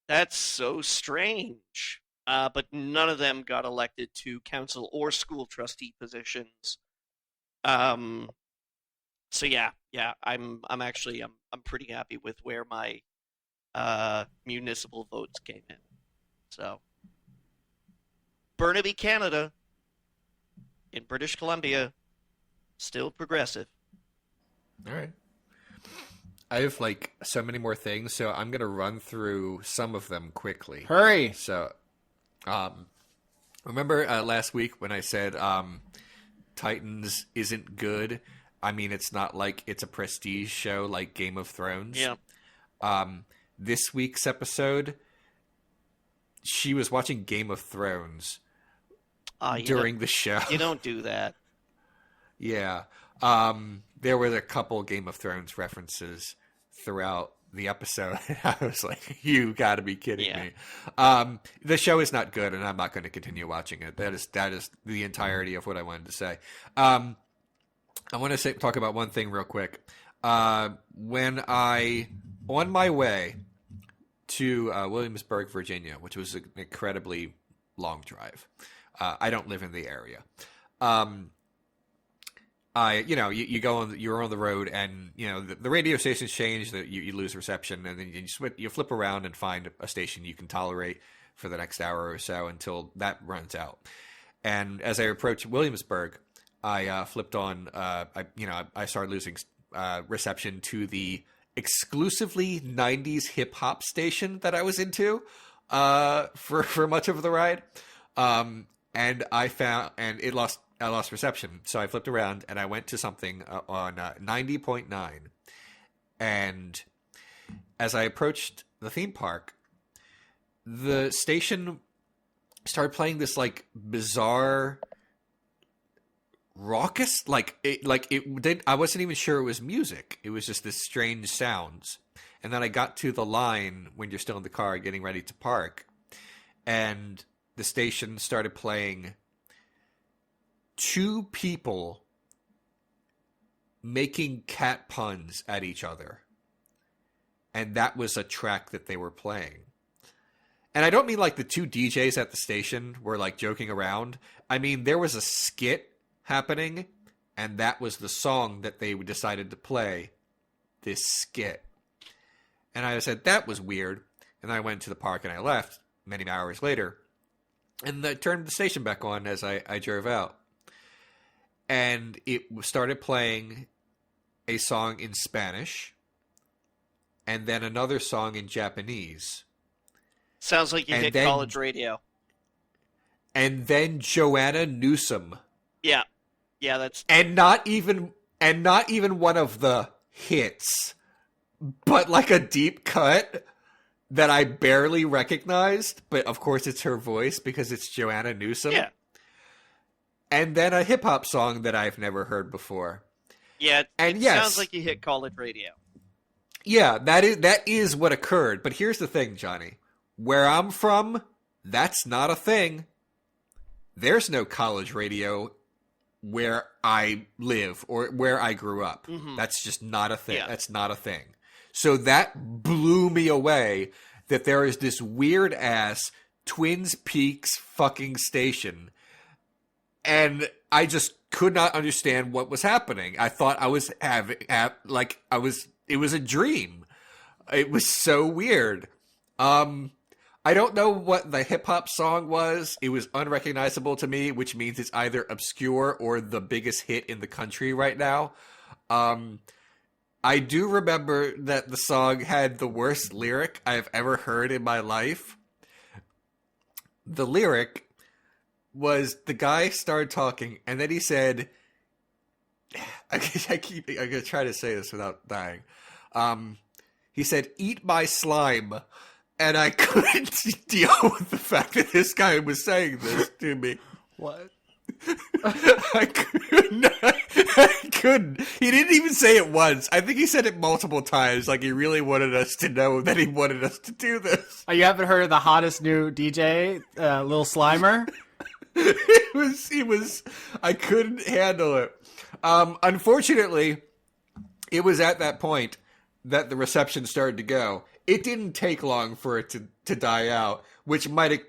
That's so strange." But none of them got elected to council or school trustee positions. So yeah, I'm pretty happy with where my municipal votes came in. So Burnaby, Canada, in British Columbia, still progressive. All right. I have like so many more things, so I'm going to run through some of them quickly. Hurry. So, remember last week when I said Titans isn't good? I mean, it's not like it's a prestige show like Game of Thrones. Yeah. This week's episode, she was watching Game of Thrones during the show. You don't do that. Yeah. There were a couple Game of Thrones references throughout the episode. I was like, you got to be kidding me. The show is not good, and I'm not going to continue watching it. That is the entirety of what I wanted to say. I want to talk about one thing real quick. When on my way to Williamsburg, Virginia, which was an incredibly long drive. I don't live in the area. You're on the road, and the radio stations change. That you lose reception, and then you flip around and find a station you can tolerate for the next hour or so until that runs out. And as I approached Williamsburg, I flipped on. I started losing reception to the exclusively 90s hip hop station that I was into for much of the ride. And it lost I lost reception. So I flipped around and I went to something on 90.9. And as I approached the theme park, the station started playing this like bizarre raucous, I wasn't even sure it was music. It was just this strange sounds. And then I got to the line when you're still in the car getting ready to park, and the station started playing two people making cat puns at each other. And that was a track that they were playing. And I don't mean like the two DJs at the station were like joking around. I mean, there was a skit happening, and that was the song that they decided to play, this skit. And I said, that was weird. And I went to the park and I left many hours later. And I turned the station back on as I drove out. And it started playing a song in Spanish and then another song in Japanese. Sounds like you hit college radio. And then Joanna Newsom. Yeah. Yeah, that's... And not even one of the hits, but like a deep cut that I barely recognized, but of course it's her voice because it's Joanna Newsom. Yeah. And then a hip-hop song that I've never heard before. Yeah, it sounds like you hit college radio. Yeah, that is what occurred. But here's the thing, Johnny. Where I'm from, that's not a thing. There's no college radio where I live or where I grew up. Mm-hmm. That's just not a thing. Yeah. That's not a thing. So that blew me away that there is this weird-ass Twin Peaks fucking station. And I just could not understand what was happening. I thought I was it was a dream. It was so weird. I don't know what the hip-hop song was. It was unrecognizable to me, which means it's either obscure or the biggest hit in the country right now. I do remember that the song had the worst lyric I've ever heard in my life. The lyric was the guy started talking, and then he said, I'm going to try to say this without dying. He said, "Eat my slime." And I couldn't deal with the fact that this guy was saying this to me. What? I couldn't. He didn't even say it once. I think he said it multiple times, like he really wanted us to know that he wanted us to do this. Oh, you haven't heard of the hottest new DJ, Lil Slimer? It was, I couldn't handle it. Unfortunately, it was at that point that the reception started to go. It didn't take long for it to die out, which might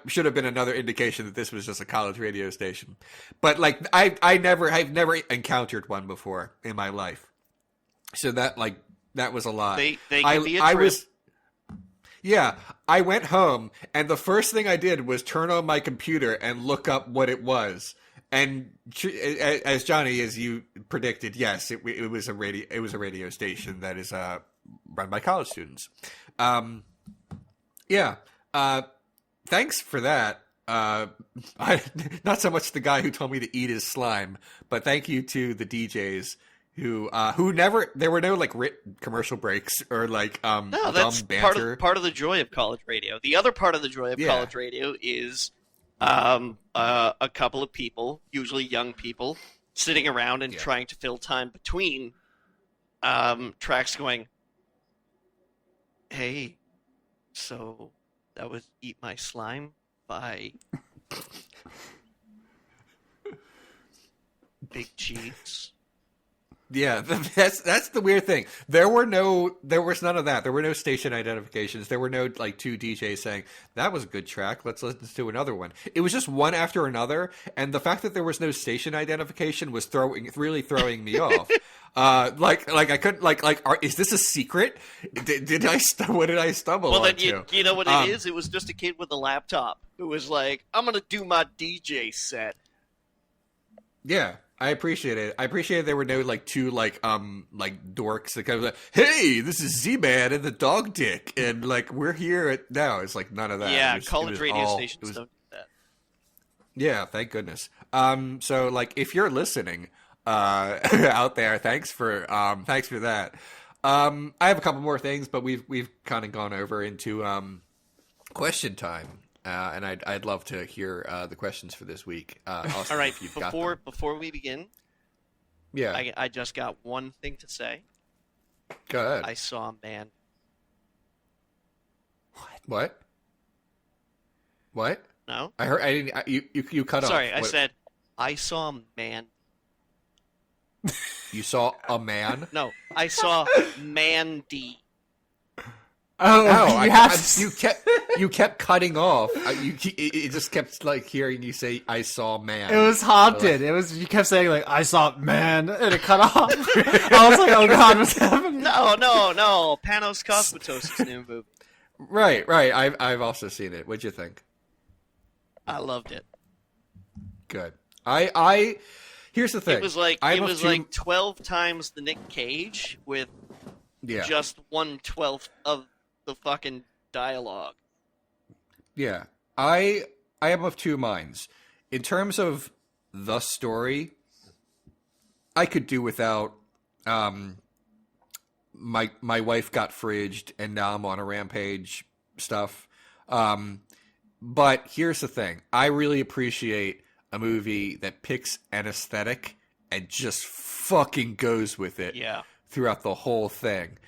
should have been another indication that this was just a college radio station. But like I've never encountered one before in my life, so that was a lot. They can be a trip. I went home and the first thing I did was turn on my computer and look up what it was. And as Johnny, as you predicted, yes, it was a radio. It was a radio station that is run by college students. Thanks for that. Not so much the guy who told me to eat his slime, but thank you to the DJs who never. There were no like commercial breaks or like no, that's dumb banter. Part of the joy of college radio. The other part of the joy of college radio is. A couple of people, usually young people, sitting around and trying to fill time between tracks going, "Hey, so that was Eat My Slime by Big Cheeks." Yeah, that's the weird thing. There was none of that. There were no station identifications. There were no like two DJs saying that was a good track. Let's listen to another one. It was just one after another, and the fact that there was no station identification was really throwing me off. Like I couldn't is this a secret? What did I stumble onto? Well, then you know what it is. It was just a kid with a laptop who was like, "I'm gonna do my DJ set." Yeah. I appreciate it. I appreciate there were no like two like dorks that kind of like, "Hey, this is Z-Man and the Dog Dick," and like we're here now. It's like none of that. Yeah, college radio stations don't do that. Yeah, thank goodness. So like, if you're listening, out there, thanks for that. I have a couple more things, but we've kind of gone over into question time, and I'd love to hear the questions for this week. Austin, All right, if you've got them. before we begin, Yeah, I just got one thing to say. go ahead. I saw a man. What? What? No? I heard. I didn't. You cut off. Sorry, I What- said I saw a man. you saw a man. No, I saw Mandy. Oh, No, you have to... you kept cutting off. It just kept like hearing you say, "I saw man." It was haunted. It was. You kept saying like, "I saw man," and it cut off. I was like, "Oh God, what's happening?" No. Panos Cosmatos' new movie. Right. I've also seen it. What'd you think? I loved it. Good. Here's the thing. It was like I'm of two- like 12 times the Nick Cage with yeah, just 1/12 of the fucking dialogue. yeah. I am of two minds. In terms of the story, I could do without. My wife got fridged, and now I'm on a rampage stuff. But here's the thing. I really appreciate a movie that picks an aesthetic and just fucking goes with it Yeah. throughout the whole thing.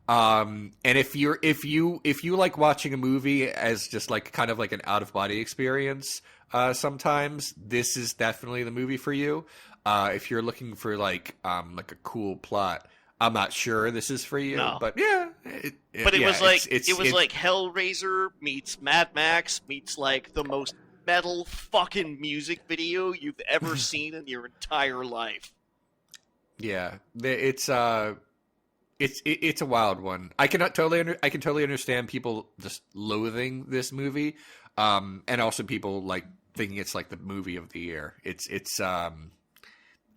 And if you like watching a movie as just like kind of like an out of body experience, sometimes this is definitely the movie for you. If you're looking for like a cool plot, I'm not sure this is for you, No. but yeah. But it yeah, was like it's like Hellraiser meets Mad Max meets like the most metal fucking music video you've ever seen in your entire life. yeah. It's a wild one. I can totally understand people just loathing this movie, and also people like thinking it's like the movie of the year.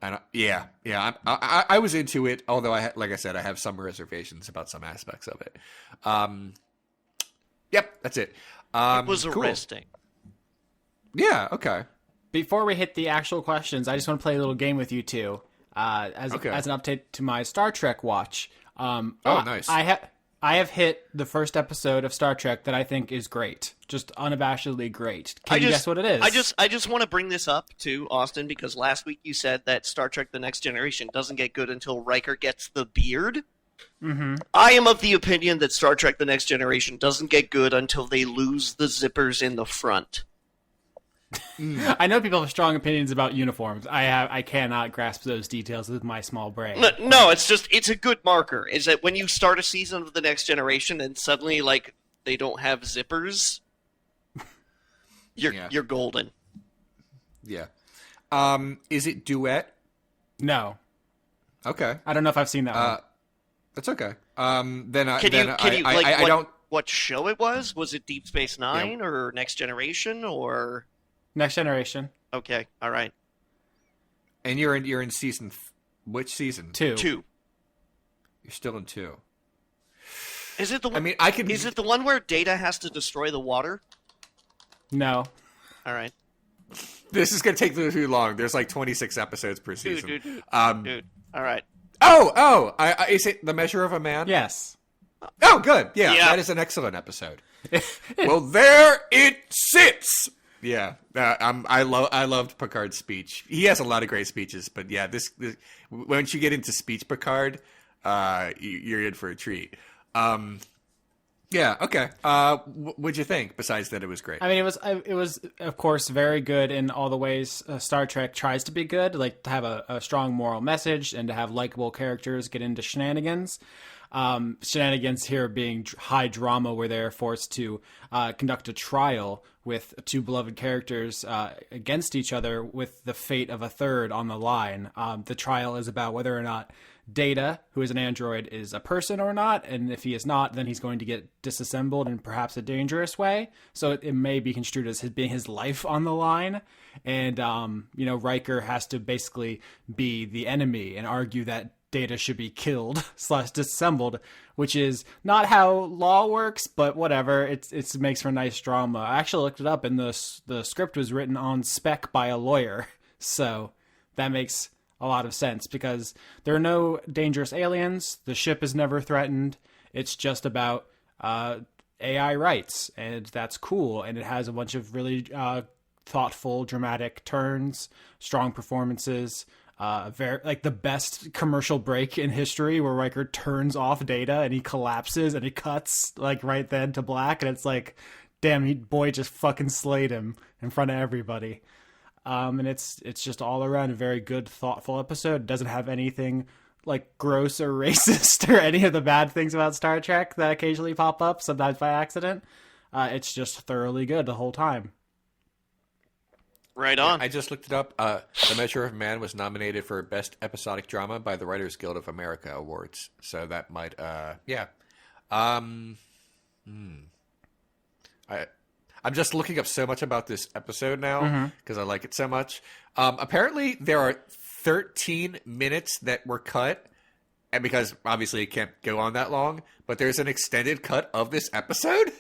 I was into it, although like I said, I have some reservations about some aspects of it. Yep, that's it. It was cool. arresting. Yeah, okay. Before we hit the actual questions, I just want to play a little game with you two, as an update to my Star Trek watch. Nice. I have hit the first episode of Star Trek that I think is great, just unabashedly great. Can you guess what it is? I just want to bring this up to Austin because last week you said that Star Trek: The Next Generation doesn't get good until Riker gets the beard. Mm-hmm. I am of the opinion that Star Trek: The Next Generation doesn't get good until they lose the zippers in the front. I know people have strong opinions about uniforms. I cannot grasp those details with my small brain. No, it's a good marker. Is that when you start a season of The Next Generation and suddenly like they don't have zippers, you're golden. Yeah. Is it duet? No, Okay. I don't know if I've seen that one. That's okay. Can you I don't. what show it was? Was it Deep Space Nine or Next Generation or? Next Generation Okay, all right. And you're in season. Which season? 2. 2. You're still in 2. Is it the? I mean, I can. Is it the one where Data has to destroy the water? No. All right, This is gonna take too long. There's like 26 episodes per season. dude. Um. All right. Oh. Is it The Measure of a Man? Yes. Oh, good. Yeah, Yeah. that is an excellent episode. Well, there it sits. Yeah, I loved Picard's speech. He has a lot of great speeches, but yeah, this once you get into speech Picard, you're in for a treat. Yeah, okay. What'd you think? Besides that, it was great. I mean, it was of course very good in all the ways Star Trek tries to be good, like to have a strong moral message and to have likable characters get into shenanigans. Shenanigans here being high drama, where they're forced to conduct a trial with two beloved characters against each other, with the fate of a third on the line. The trial is about whether or not Data, who is an android, is a person or not, and if he is not, then he's going to get disassembled in perhaps a dangerous way. So it may be construed as being his life on the line. And Riker has to basically be the enemy and argue that Data should be killed / disassembled, which is not how law works, but whatever. It makes for nice drama. I actually looked it up, and the script was written on spec by a lawyer, so that makes a lot of sense because there are no dangerous aliens. The ship is never threatened. It's just about AI rights, and that's cool. And it has a bunch of really thoughtful, dramatic turns, strong performances. Very like the best commercial break in history where Riker turns off Data and he collapses and he cuts like right then to black, and it's like, damn, boy just fucking slayed him in front of everybody. And it's just all around a very good, thoughtful episode. It doesn't have anything like gross or racist or any of the bad things about Star Trek that occasionally pop up, sometimes by accident. It's just thoroughly good the whole time. Right on. I just looked it up. The Measure of Man was nominated for Best Episodic Drama by the Writers Guild of America Awards. So that might, yeah. I'm just looking up so much about this episode now because I like it so much. Apparently, there are 13 minutes that were cut, and because obviously it can't go on that long, but there's an extended cut of this episode.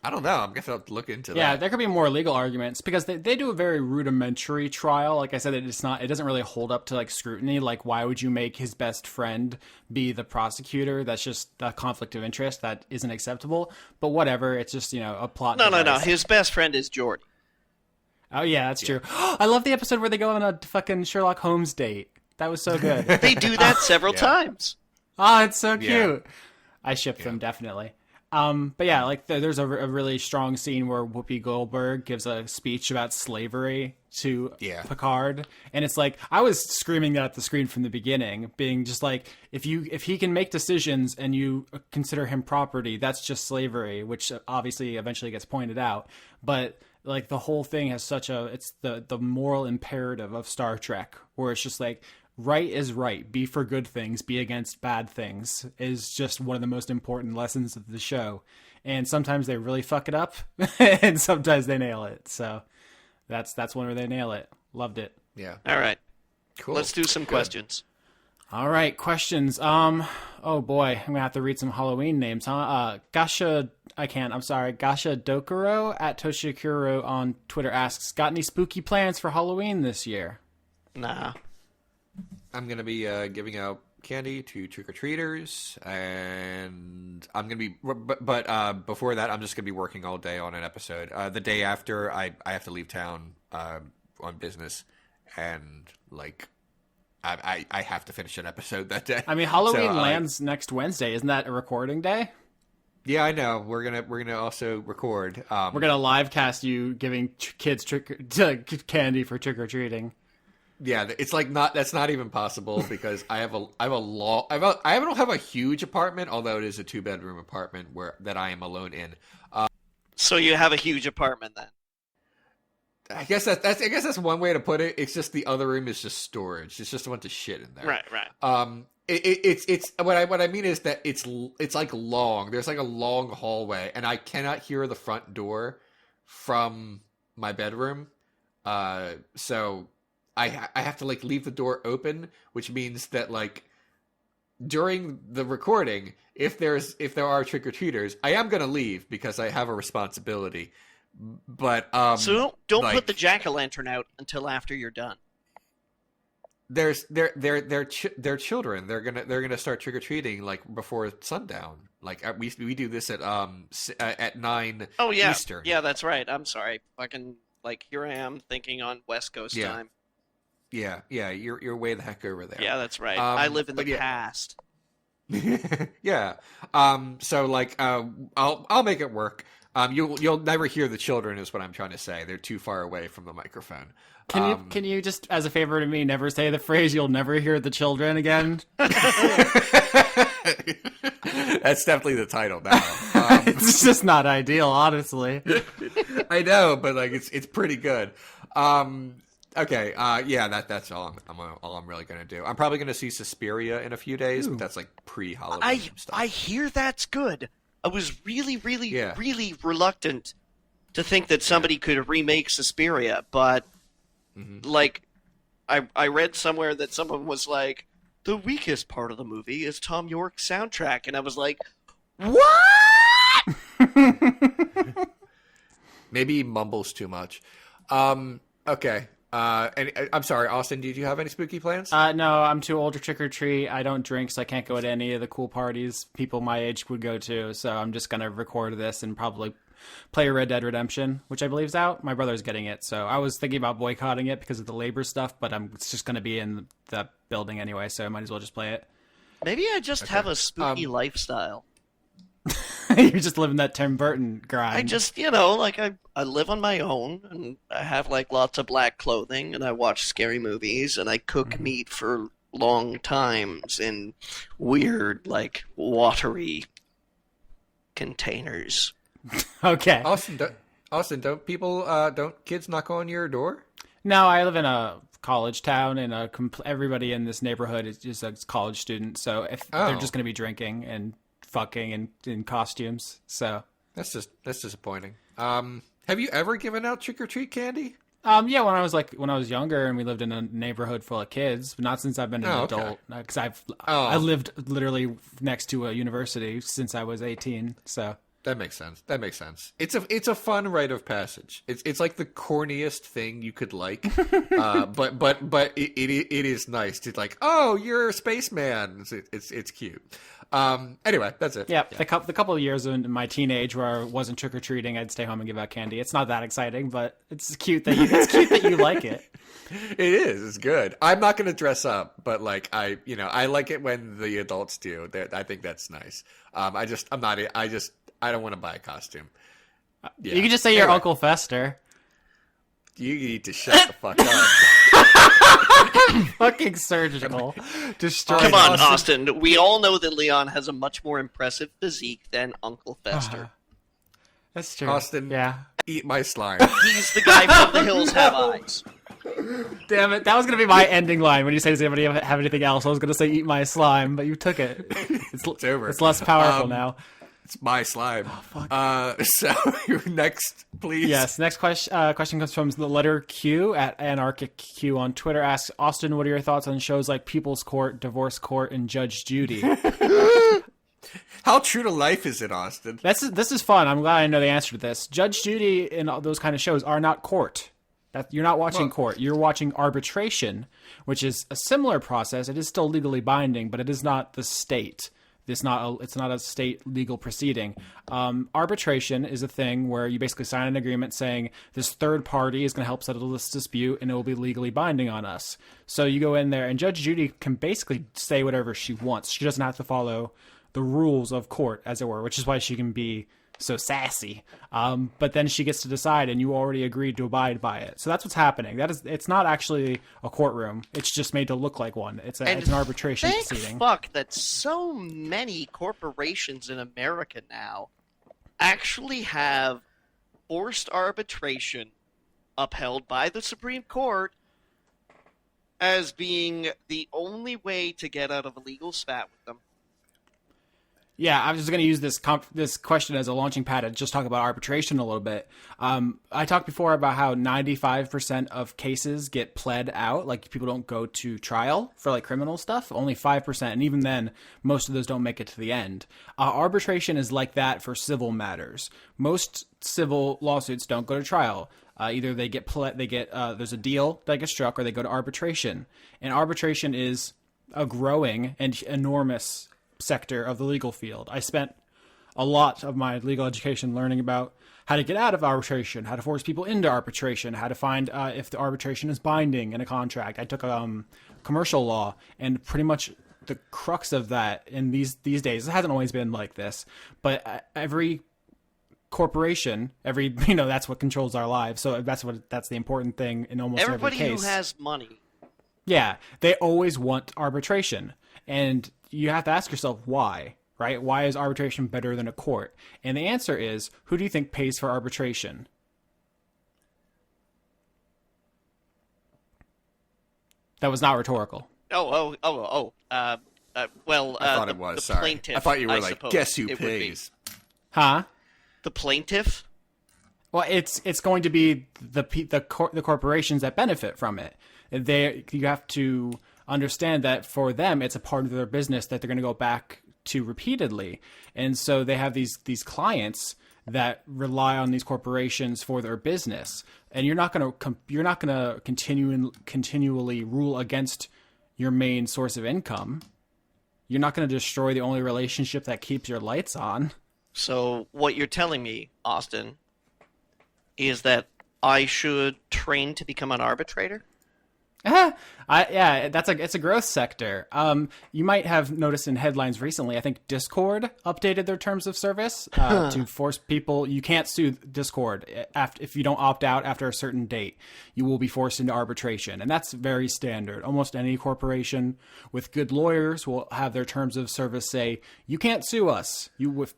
I don't know. I'm going to have to look into that. Yeah, there could be more legal arguments because they do a very rudimentary trial. Like I said, it doesn't really hold up to like scrutiny. Like, why would you make his best friend be the prosecutor? That's just a conflict of interest that isn't acceptable. But whatever, it's just, a plot. No. His best friend is Geordi. Oh yeah, that's true. I love the episode where they go on a fucking Sherlock Holmes date. That was so good. They do that several times. Oh, it's so cute. I ship them definitely. But yeah, like there's a really strong scene where Whoopi Goldberg gives a speech about slavery to Picard, and it's like I was screaming that at the screen from the beginning, being just like, if he can make decisions and you consider him property, that's just slavery, which obviously eventually gets pointed out. But like the whole thing has it's the moral imperative of Star Trek, where it's just like, right is right. Be for good things. Be against bad things is just one of the most important lessons of the show. And sometimes they really fuck it up, and sometimes they nail it. So that's one where they nail it. Loved it. Yeah. All right. Cool. Let's do some questions. All right, questions. Oh boy, I'm gonna have to read some Halloween names, huh? Gasha Dokuro at Toshikuro on Twitter asks, got any spooky plans for Halloween this year? Nah. I'm going to be giving out candy to trick-or-treaters, and I'm going to be... But before that, I'm just going to be working all day on an episode. The day after, I have to leave town on business, and, like, I have to finish an episode that day. I mean, Halloween lands next Wednesday. Isn't that a recording day? Yeah, I know. We're gonna also record. We're going to live cast you giving kids candy for trick-or-treating. Yeah, it's like that's not even possible because I don't have a huge apartment, although it is a 2-bedroom apartment that I am alone in. So you have a huge apartment then? I guess that's one way to put it. It's just the other room is just storage. It's just a bunch of shit in there. Right. It's what I mean is that it's like long. There's like a long hallway, and I cannot hear the front door from my bedroom. So I have to like leave the door open, which means that like during the recording, if there are trick-or-treaters, I am gonna leave because I have a responsibility. But so don't put the jack-o'-lantern out until after you're done. They're children. They're gonna start trick-or-treating like before sundown. Like we do this at 9 Eastern. Yeah, that's right. I'm sorry. Fucking like here I am thinking on West Coast time. Yeah. You're way the heck over there. Yeah, that's right. I live in the past. Yeah. So like I'll make it work. You'll never hear the children is what I'm trying to say. They're too far away from the microphone. Can you just, as a favor to me, never say the phrase "you'll never hear the children" again? That's definitely the title now. It's just not ideal, honestly. I know, but like it's pretty good. Okay, that's all I'm really gonna do. I'm probably gonna see Suspiria in a few days, but that's like pre-Halloween stuff. I hear that's good. I was really reluctant to think that somebody could remake Suspiria, but like I read somewhere that someone was like, the weakest part of the movie is Tom York's soundtrack. And I was like, what? Maybe he mumbles too much. Okay. And I'm sorry, Austin, did you have any spooky plans? No, I'm too old to trick or treat. I don't drink, so I can't go to any of the cool parties people my age would go to. So I'm just going to record this and probably play Red Dead Redemption, which I believe is out. My brother's getting it. So I was thinking about boycotting it because of the labor stuff, but it's just going to be in the building anyway, so I might as well just play it. Maybe I just have a spooky lifestyle. You're just living that Tim Burton grind. I just, like I live on my own, and I have like lots of black clothing, and I watch scary movies, and I cook meat for long times in weird, like, watery containers. Okay. Austin, don't kids knock on your door? No, I live in a college town, and everybody in this neighborhood is just a college student, so if they're just going to be drinking and fucking and in costumes, so that's disappointing. Have you ever given out trick or treat candy? Yeah, when I was younger and we lived in a neighborhood full of kids, but not since I've been an adult, because I lived literally next to a university since I was 18. So that makes sense. It's a fun rite of passage. It's like the corniest thing you could like, but it is nice. It's like, oh, you're a spaceman. It's cute. Anyway, that's it. Yeah. The couple of years in my teenage where I wasn't trick or treating, I'd stay home and give out candy. It's not that exciting, but it's cute that you like it. It is. It's good. I'm not going to dress up, but like I like it when the adults do. I think that's nice. I don't want to buy a costume. Yeah. You can just say you're Uncle Fester. You need to shut the fuck up. Fucking surgical. Come on, Austin. We all know that Leon has a much more impressive physique than Uncle Fester. That's true. Austin, yeah. Eat my slime. He's the guy from The Hills Have Eyes. Damn it. That was going to be my ending line when you say, does anybody have anything else? I was going to say, eat my slime, but you took it. It's over. It's less powerful now. It's my slime. So next, please. Yes, next question comes from the letter Q at Anarchic Q on Twitter. Asks, Austin, what are your thoughts on shows like People's Court, Divorce Court, and Judge Judy? How true to life is it, Austin? This is fun. I'm glad I know the answer to this. Judge Judy and all those kind of shows are not court. You're not watching court. You're watching arbitration, which is a similar process. It is still legally binding, but it is not the state. It's not a state legal proceeding. Arbitration is a thing where you basically sign an agreement saying this third party is going to help settle this dispute and it will be legally binding on us. So you go in there and Judge Judy can basically say whatever she wants. She doesn't have to follow the rules of court, as it were, which is why she can be so sassy. But then she gets to decide and you already agreed to abide by it. So that's what's happening. It's not actually a courtroom. It's just made to look like one. It's an arbitration proceeding. Fuck that so many corporations in America now actually have forced arbitration upheld by the Supreme Court as being the only way to get out of a legal spat with them. Yeah, I was just going to use this question as a launching pad to just talk about arbitration a little bit. I talked before about how 95% of cases get pled out, like people don't go to trial for like criminal stuff, only 5%, and even then, most of those don't make it to the end. Arbitration is like that for civil matters. Most civil lawsuits don't go to trial. Either they get there's a deal that gets struck, or they go to arbitration. And arbitration is a growing and enormous sector of the legal field. I spent a lot of my legal education learning about how to get out of arbitration, how to force people into arbitration, how to find if the arbitration is binding in a contract. I took commercial law, and pretty much the crux of that in these days, it hasn't always been like this, but every corporation, that's what controls our lives. So that's the important thing in almost every case. Everybody who has money. Yeah, they always want arbitration. And you have to ask yourself why, right? Why is arbitration better than a court? And the answer is, who do you think pays for arbitration? That was not rhetorical. Well, I thought it was. Sorry, plaintiff, I thought you were suppose guess who pays? Huh? The plaintiff? Well, it's going to be the corporations that benefit from it. You have to understand that for them, it's a part of their business that they're going to go back to repeatedly. And so they have these clients that rely on these corporations for their business. And you're not going to continually rule against your main source of income. You're not going to destroy the only relationship that keeps your lights on. So what you're telling me, Austin, is that I should train to become an arbitrator? It's a growth sector. You might have noticed in headlines recently, I think Discord updated their terms of service to force people. You can't sue Discord if you don't opt out after a certain date. You will be forced into arbitration, and that's very standard. Almost any corporation with good lawyers will have their terms of service say, you can't sue us.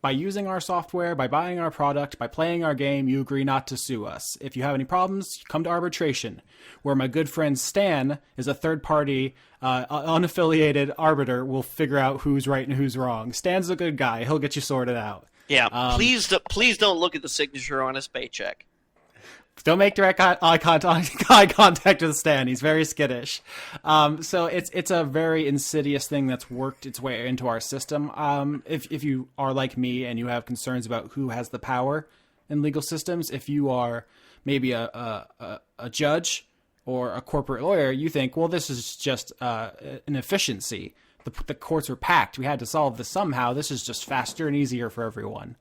By using our software, by buying our product, by playing our game, you agree not to sue us. If you have any problems, come to arbitration, where my good friend Stan is a third-party, unaffiliated arbiter will figure out who's right and who's wrong. Stan's a good guy. He'll get you sorted out. Yeah, please don't look at the signature on his paycheck. Don't make direct eye contact with Stan. He's very skittish. So it's a very insidious thing that's worked its way into our system. If you are like me and you have concerns about who has the power in legal systems, if you are maybe a judge or a corporate lawyer, you think, well, this is just an efficiency. The courts are packed. We had to solve this somehow. This is just faster and easier for everyone.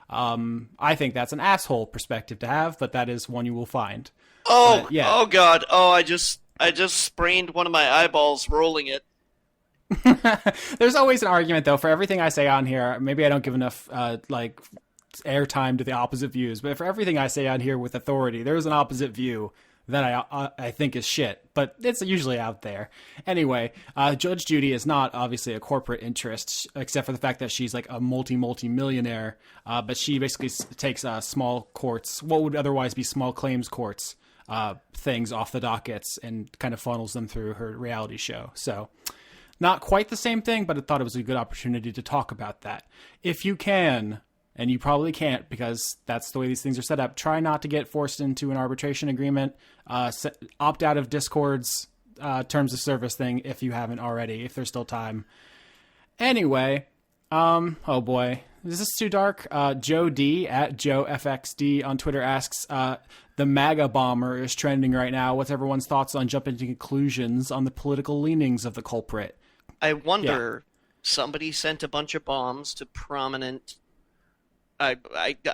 I think that's an asshole perspective to have, but that is one you will find. Oh God! Oh, I just sprained one of my eyeballs rolling it. There's always an argument, though, for everything I say on here. Maybe I don't give enough airtime to the opposite views, but for everything I say on here with authority, there's an opposite view that I think is shit, but it's usually out there. Anyway, Judge Judy is not obviously a corporate interest, except for the fact that she's like a multi-millionaire, but she basically takes small courts, what would otherwise be small claims courts, things off the dockets and kind of funnels them through her reality show. So not quite the same thing, but I thought it was a good opportunity to talk about that. If you can, and you probably can't because that's the way these things are set up, try not to get forced into an arbitration agreement. Opt out of Discord's terms of service thing if you haven't already, if there's still time. Anyway, oh boy, is this too dark? Joe D at JoeFXD on Twitter asks, the MAGA bomber is trending right now. What's everyone's thoughts on jumping to conclusions on the political leanings of the culprit? I wonder, somebody sent a bunch of bombs to prominent... I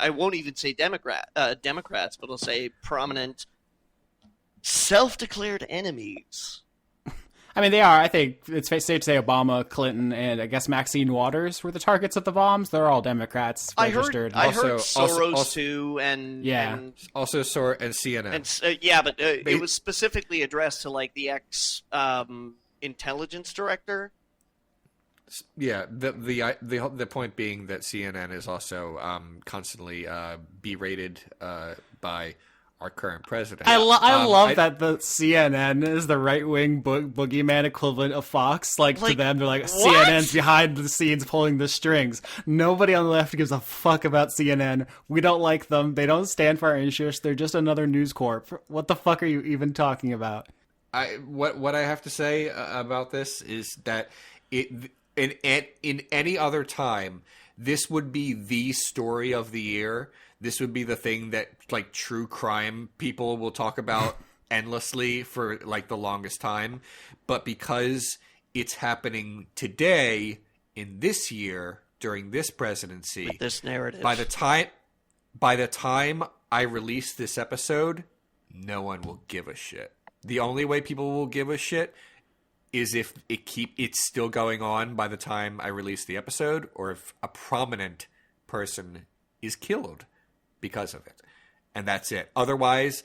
won't even say Democrats, but I'll say prominent self-declared enemies. I mean, they are. I think it's safe to say Obama, Clinton, and I guess Maxine Waters were the targets of the bombs. They're all Democrats registered. I heard Soros too, and also CNN. And but it was specifically addressed to like the intelligence director. Yeah, the point being that CNN is also constantly berated by our current president. I love that the CNN is the right-wing boogeyman equivalent of Fox. Like to them, they're like, what? CNN's behind the scenes pulling the strings. Nobody on the left gives a fuck about CNN. We don't like them. They don't stand for our interests. They're just another news corp. What the fuck are you even talking about? What I have to say about this is that in any other time, this would be the story of the year. This would be the thing that like true crime people will talk about endlessly for like the longest time. But because it's happening today in this year during this presidency, with this narrative, by the time I release this episode, no one will give a shit. The only way people will give a shit is if it's still going on by the time I release the episode, or if a prominent person is killed because of it. And that's it. Otherwise,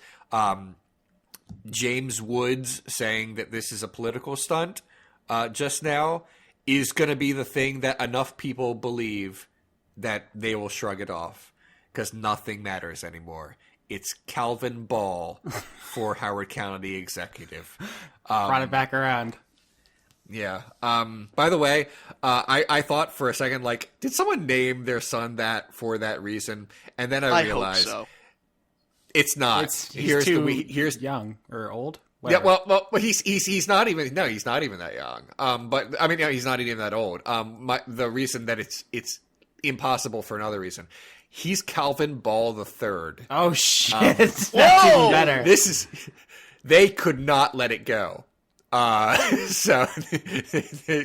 James Woods saying that this is a political stunt just now is going to be the thing that enough people believe that they will shrug it off because nothing matters anymore. It's Calvin Ball for Howard County Executive. Brought it back around. Yeah. By the way, I thought for a second, like, did someone name their son that for that reason? And then I realized hope so. It's not. He's young or old. Yeah, Whatever. well, he's not even he's not even that young. But I mean, he's not even that old. The reason that it's impossible for another reason, he's Calvin Ball the Third. Oh shit! That's Whoa! even better. They could not let it go. So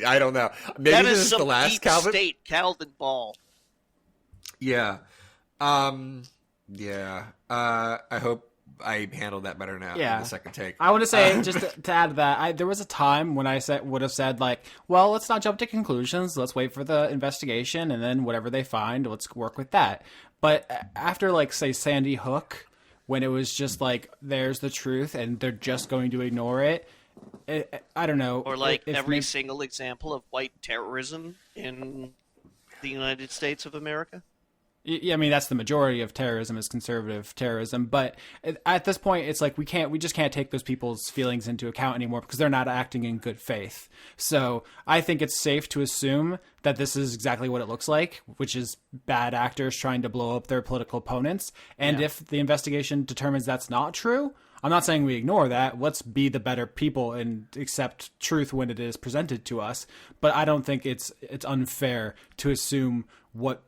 I don't know. Maybe That this is is some the last deep Calvin. state Calvin Ball. Yeah. Yeah. I hope I handled that better now. Yeah. In the second take. I want to say, just to add to that, there was a time when I would have said, like, well, let's not jump to conclusions. Let's wait for the investigation, and then whatever they find, let's work with that. But after, like, say, Sandy Hook, when it was just like, there's the truth, and they're just going to ignore it, I don't know. Or like every single example of white terrorism in the United States of America. Yeah, I mean, that's the majority of terrorism is conservative terrorism. But at this point, it's like we just can't take those people's feelings into account anymore because they're not acting in good faith. So I think it's safe to assume that this is exactly what it looks like, which is bad actors trying to blow up their political opponents. And if the investigation determines that's not true, I'm not saying we ignore that. Let's be the better people and accept truth when it is presented to us. But I don't think it's unfair to assume what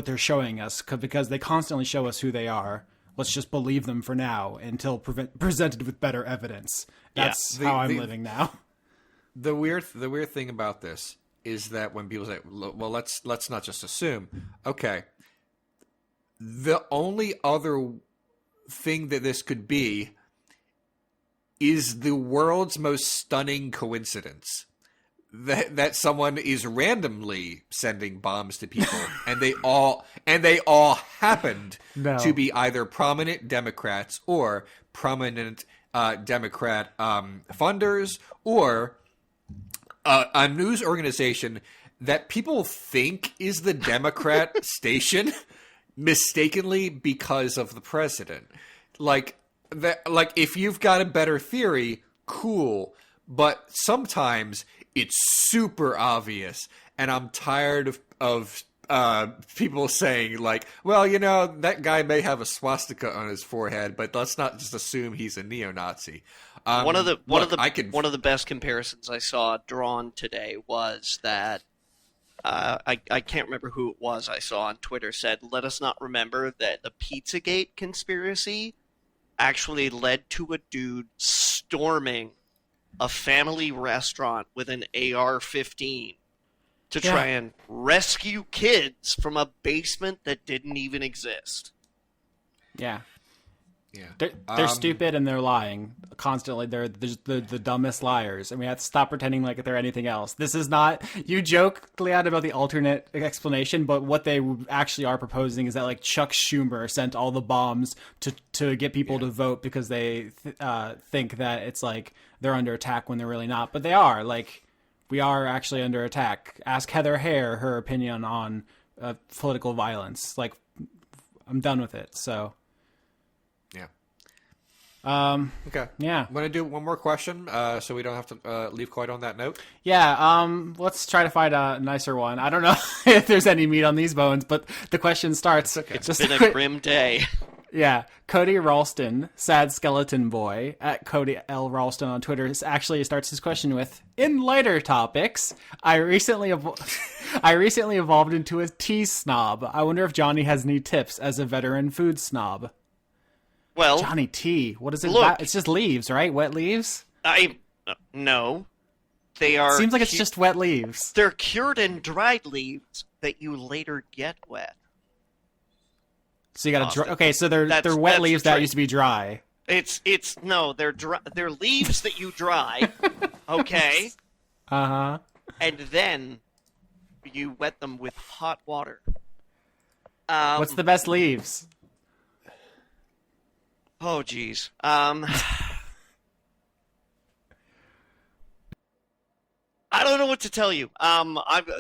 they're showing us because they constantly show us who they are. Let's just believe them for now until presented with better evidence. That's how I'm living now. The weird thing about this is that when people say, well, let's not just assume. Okay. The only other thing that this could be is the world's most stunning coincidence. That someone is randomly sending bombs to people, and they all happened to be either prominent Democrats or prominent Democrat funders, or a news organization that people think is the Democrat station mistakenly because of the president. Like if you've got a better theory, cool, but sometimes it's super obvious, and I'm tired of people saying, like, well, that guy may have a swastika on his forehead, but let's not just assume he's a neo-Nazi. One of the best comparisons I saw drawn today was that I can't remember who it was I saw on Twitter said, let us not remember that the Pizzagate conspiracy actually led to a dude storming a family restaurant with an AR-15 to try and rescue kids from a basement that didn't even exist. Yeah. Yeah. They're stupid and they're lying constantly. They're the dumbest liars, and we have to stop pretending like they're anything else. This is not. You joke, Leon, about the alternate explanation, but what they actually are proposing is that like Chuck Schumer sent all the bombs to get people to vote because they think that it's like they're under attack when they're really not. But they are. Like, we are actually under attack. Ask Heather Hare her opinion on political violence. Like, I'm done with it. So. Okay. Yeah. I'm going to do one more question so we don't have to leave quite on that note. Yeah. Let's try to find a nicer one. I don't know if there's any meat on these bones, but the question starts. It's been a grim day. Yeah. Cody Ralston, Sad Skeleton Boy, at Cody L. Ralston on Twitter, actually starts his question with, in lighter topics, I recently evolved into a tea snob. I wonder if Johnny has any tips as a veteran food snob. Well, Johnny T. What is it? Look, it's just leaves, right? Wet leaves? No. They are. Seems like it's just wet leaves. They're cured and dried leaves that you later get wet. So you got to dry. Okay, so they're wet leaves that used to be dry. They're leaves that you dry. Okay. Uh-huh. And then you wet them with hot water. What's the best leaves? Oh, geez. I don't know what to tell you.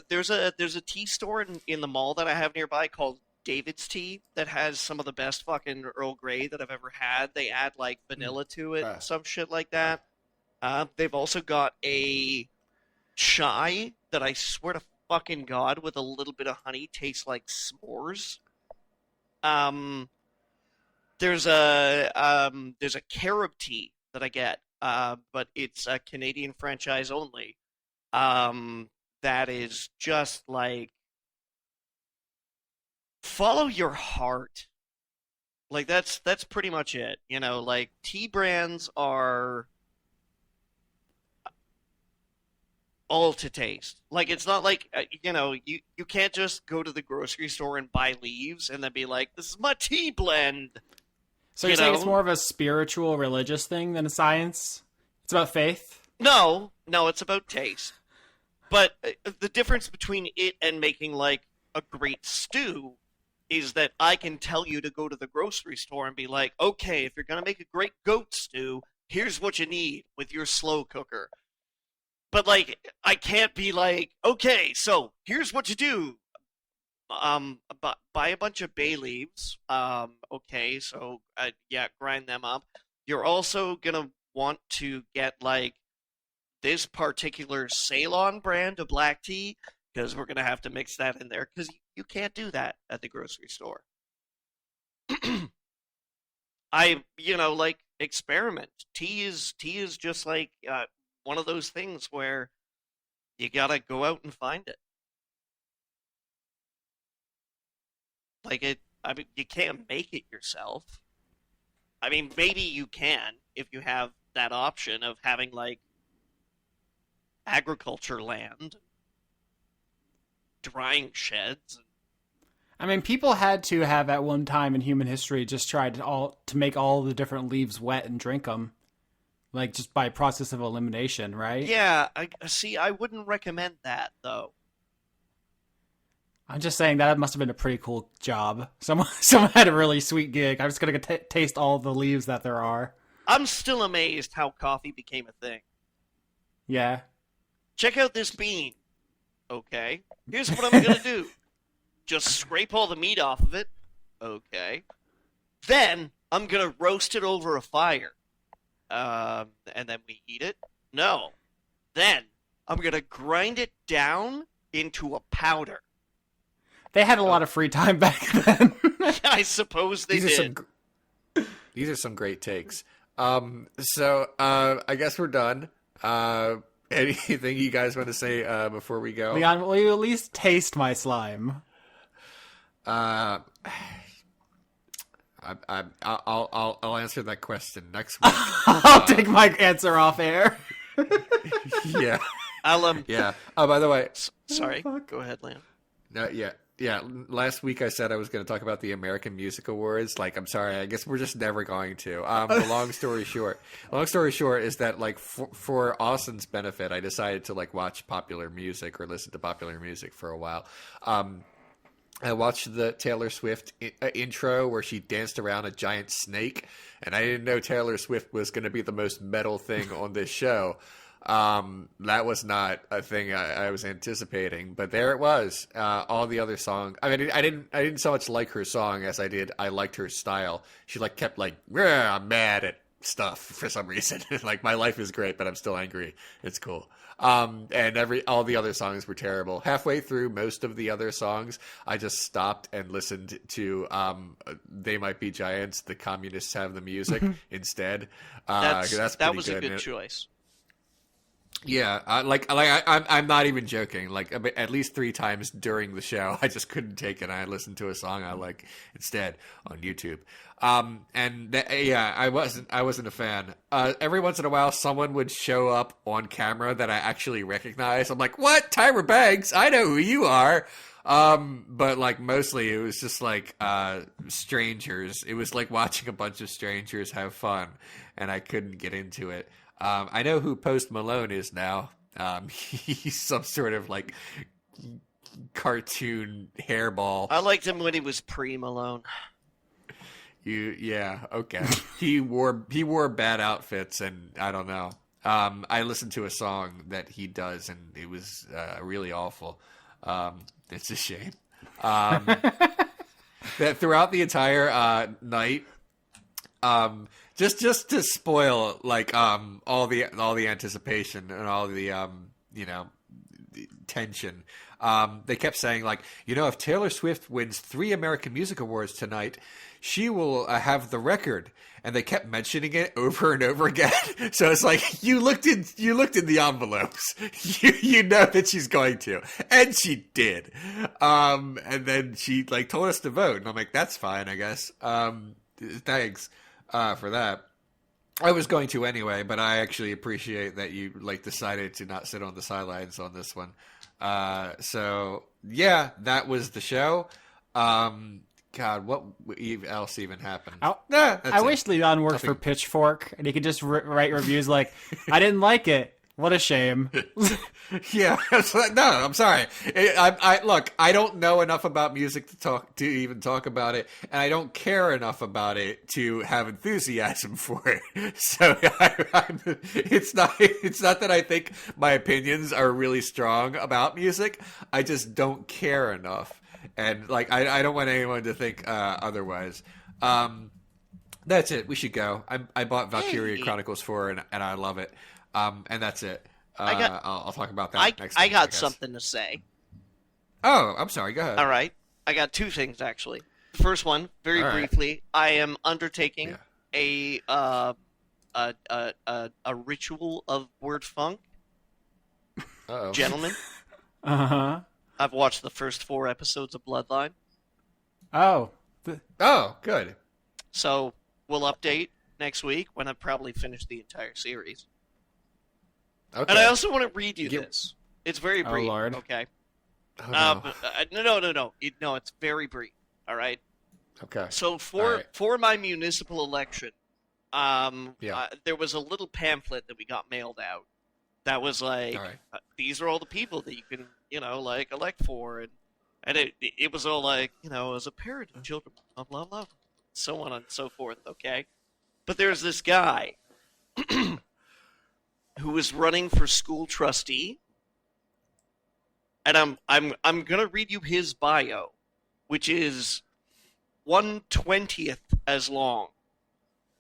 There's a tea store in the mall that I have nearby called David's Tea that has some of the best fucking Earl Grey that I've ever had. They add like vanilla to it and some shit like that. They've also got a chai that I swear to fucking God with a little bit of honey tastes like s'mores. There's a carob tea that I get but it's a Canadian franchise only. That is just like follow your heart. Like that's pretty much it. Like tea brands are all to taste. Like it's not like you can't just go to the grocery store and buy leaves and then be like, "This is my tea blend." So you're saying it's more of a spiritual, religious thing than a science? It's about faith? No, it's about taste. But the difference between it and making like a great stew is that I can tell you to go to the grocery store and be like, "Okay, if you're gonna make a great goat stew, here's what you need with your slow cooker." But like, I can't be like, "Okay, so here's what you do. Buy a bunch of bay leaves. Okay, so grind them up. You're also gonna want to get like this particular Ceylon brand of black tea because we're gonna have to mix that in there because you can't do that at the grocery store." Like experiment. Tea is just like one of those things where you gotta go out and find it. I mean, you can't make it yourself. I mean, maybe you can if you have that option of having like agriculture land, drying sheds. I mean, people had to have at one time in human history just tried to make all the different leaves wet and drink them, like just by process of elimination, right? Yeah, I wouldn't recommend that though. I'm just saying that must have been a pretty cool job. Someone had a really sweet gig. I'm just gonna taste all the leaves that there are. I'm still amazed how coffee became a thing. Yeah. Check out this bean. Okay, here's what I'm gonna do. Just scrape all the meat off of it. Okay. Then I'm gonna roast it over a fire. And then we eat it? No. Then I'm gonna grind it down into a powder. They had a lot of free time back then. I suppose they did. These are some great takes. So I guess we're done. Anything you guys want to say before we go? Leon, will you at least taste my slime? I'll answer that question next week. I'll take my answer off air. Yeah. Yeah. Oh, by the way, sorry. Go ahead, Liam. No, yeah. Last week I said I was going to talk about the American Music Awards. Like, I'm sorry. I guess we're just never going to. The long story short is that like for Austin's benefit, I decided to like watch popular music or listen to popular music for a while. I watched the Taylor Swift intro where she danced around a giant snake, and I didn't know Taylor Swift was going to be the most metal thing on this show. That was not a thing I was anticipating, but there it was. All the other songs. I mean, I didn't so much like her song as I liked her style. She like kept like, I'm mad at stuff for some reason. Like, my life is great, but I'm still angry. It's cool. And all the other songs were terrible. Halfway through most of the other songs, I just stopped and listened to They Might Be Giants, The Communists Have the Music instead. That was a good choice. Yeah, I'm not even joking. Like, at least 3 times during the show, I just couldn't take it. I listened to a song I like instead on YouTube. I wasn't a fan. Every once in a while, someone would show up on camera that I actually recognize. I'm like, what? Tyra Banks? I know who you are. But like mostly it was just like strangers. It was like watching a bunch of strangers have fun, and I couldn't get into it. I know who Post Malone is now. He's some sort of like cartoon hairball. I liked him when he was pre-Malone. Okay. He wore bad outfits, and I don't know. I listened to a song that he does, and it was really awful. It's a shame. That throughout the entire night, just to spoil like all the anticipation and all the tension. They kept saying, like, if Taylor Swift wins 3 American Music Awards tonight, she will have the record. And they kept mentioning it over and over again. So it's like, you looked in the envelopes. You know that she's going to. And she did. And then she like told us to vote. And I'm like, that's fine, I guess. Thanks for that. I was going to anyway, but I actually appreciate that you like decided to not sit on the sidelines on this one. So yeah, that was the show. God, what else even happened? I wish Leon worked for Pitchfork and he could just write reviews like, I didn't like it. What a shame. Yeah, no, I'm sorry. Look, I don't know enough about music to even talk about it, and I don't care enough about it to have enthusiasm for it. So it's not that I think my opinions are really strong about music. I just don't care enough. And like I don't want anyone to think otherwise. That's it. We should go. I bought Valkyria Chronicles 4 and I love it. And that's it. I'll talk about that next time. I got something to say. Oh, I'm sorry. Go ahead. All right. I got 2 things actually. The first one, very briefly, I am undertaking a ritual of word funk. Uh-oh. Gentlemen. Uh-huh. I've watched the first 4 episodes of Bloodline. Oh. Oh, good. So we'll update next week when I've probably finished the entire series. Okay. And I also want to read you this. It's very brief. Oh, Lord. Okay. Oh, no. No. No, it's very brief. All right. Okay. So for my municipal election, there was a little pamphlet that we got mailed out that was like, these are all the people that you can, like elect for, and it was all like, as a parent of children, blah blah blah, so on and so forth. Okay, but there's this guy who was running for school trustee, and I'm gonna read you his bio, which is 1/20th as long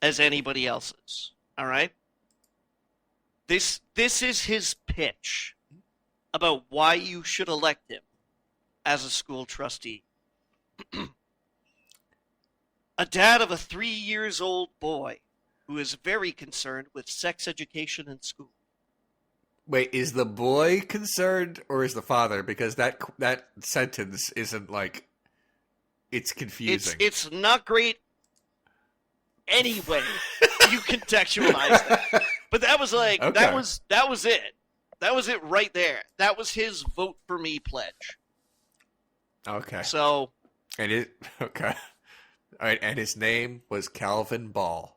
as anybody else's. All right. This is his pitch about why you should elect him as a school trustee. A dad of a 3-year-old boy who is very concerned with sex education in school. Wait, is the boy concerned or is the father? Because that sentence isn't like, it's confusing. It's not great anyway. You contextualize that. But that was like, that was it. That was it right there. That was his vote for me pledge. Okay. So. Okay. All right, and his name was Calvin Ball.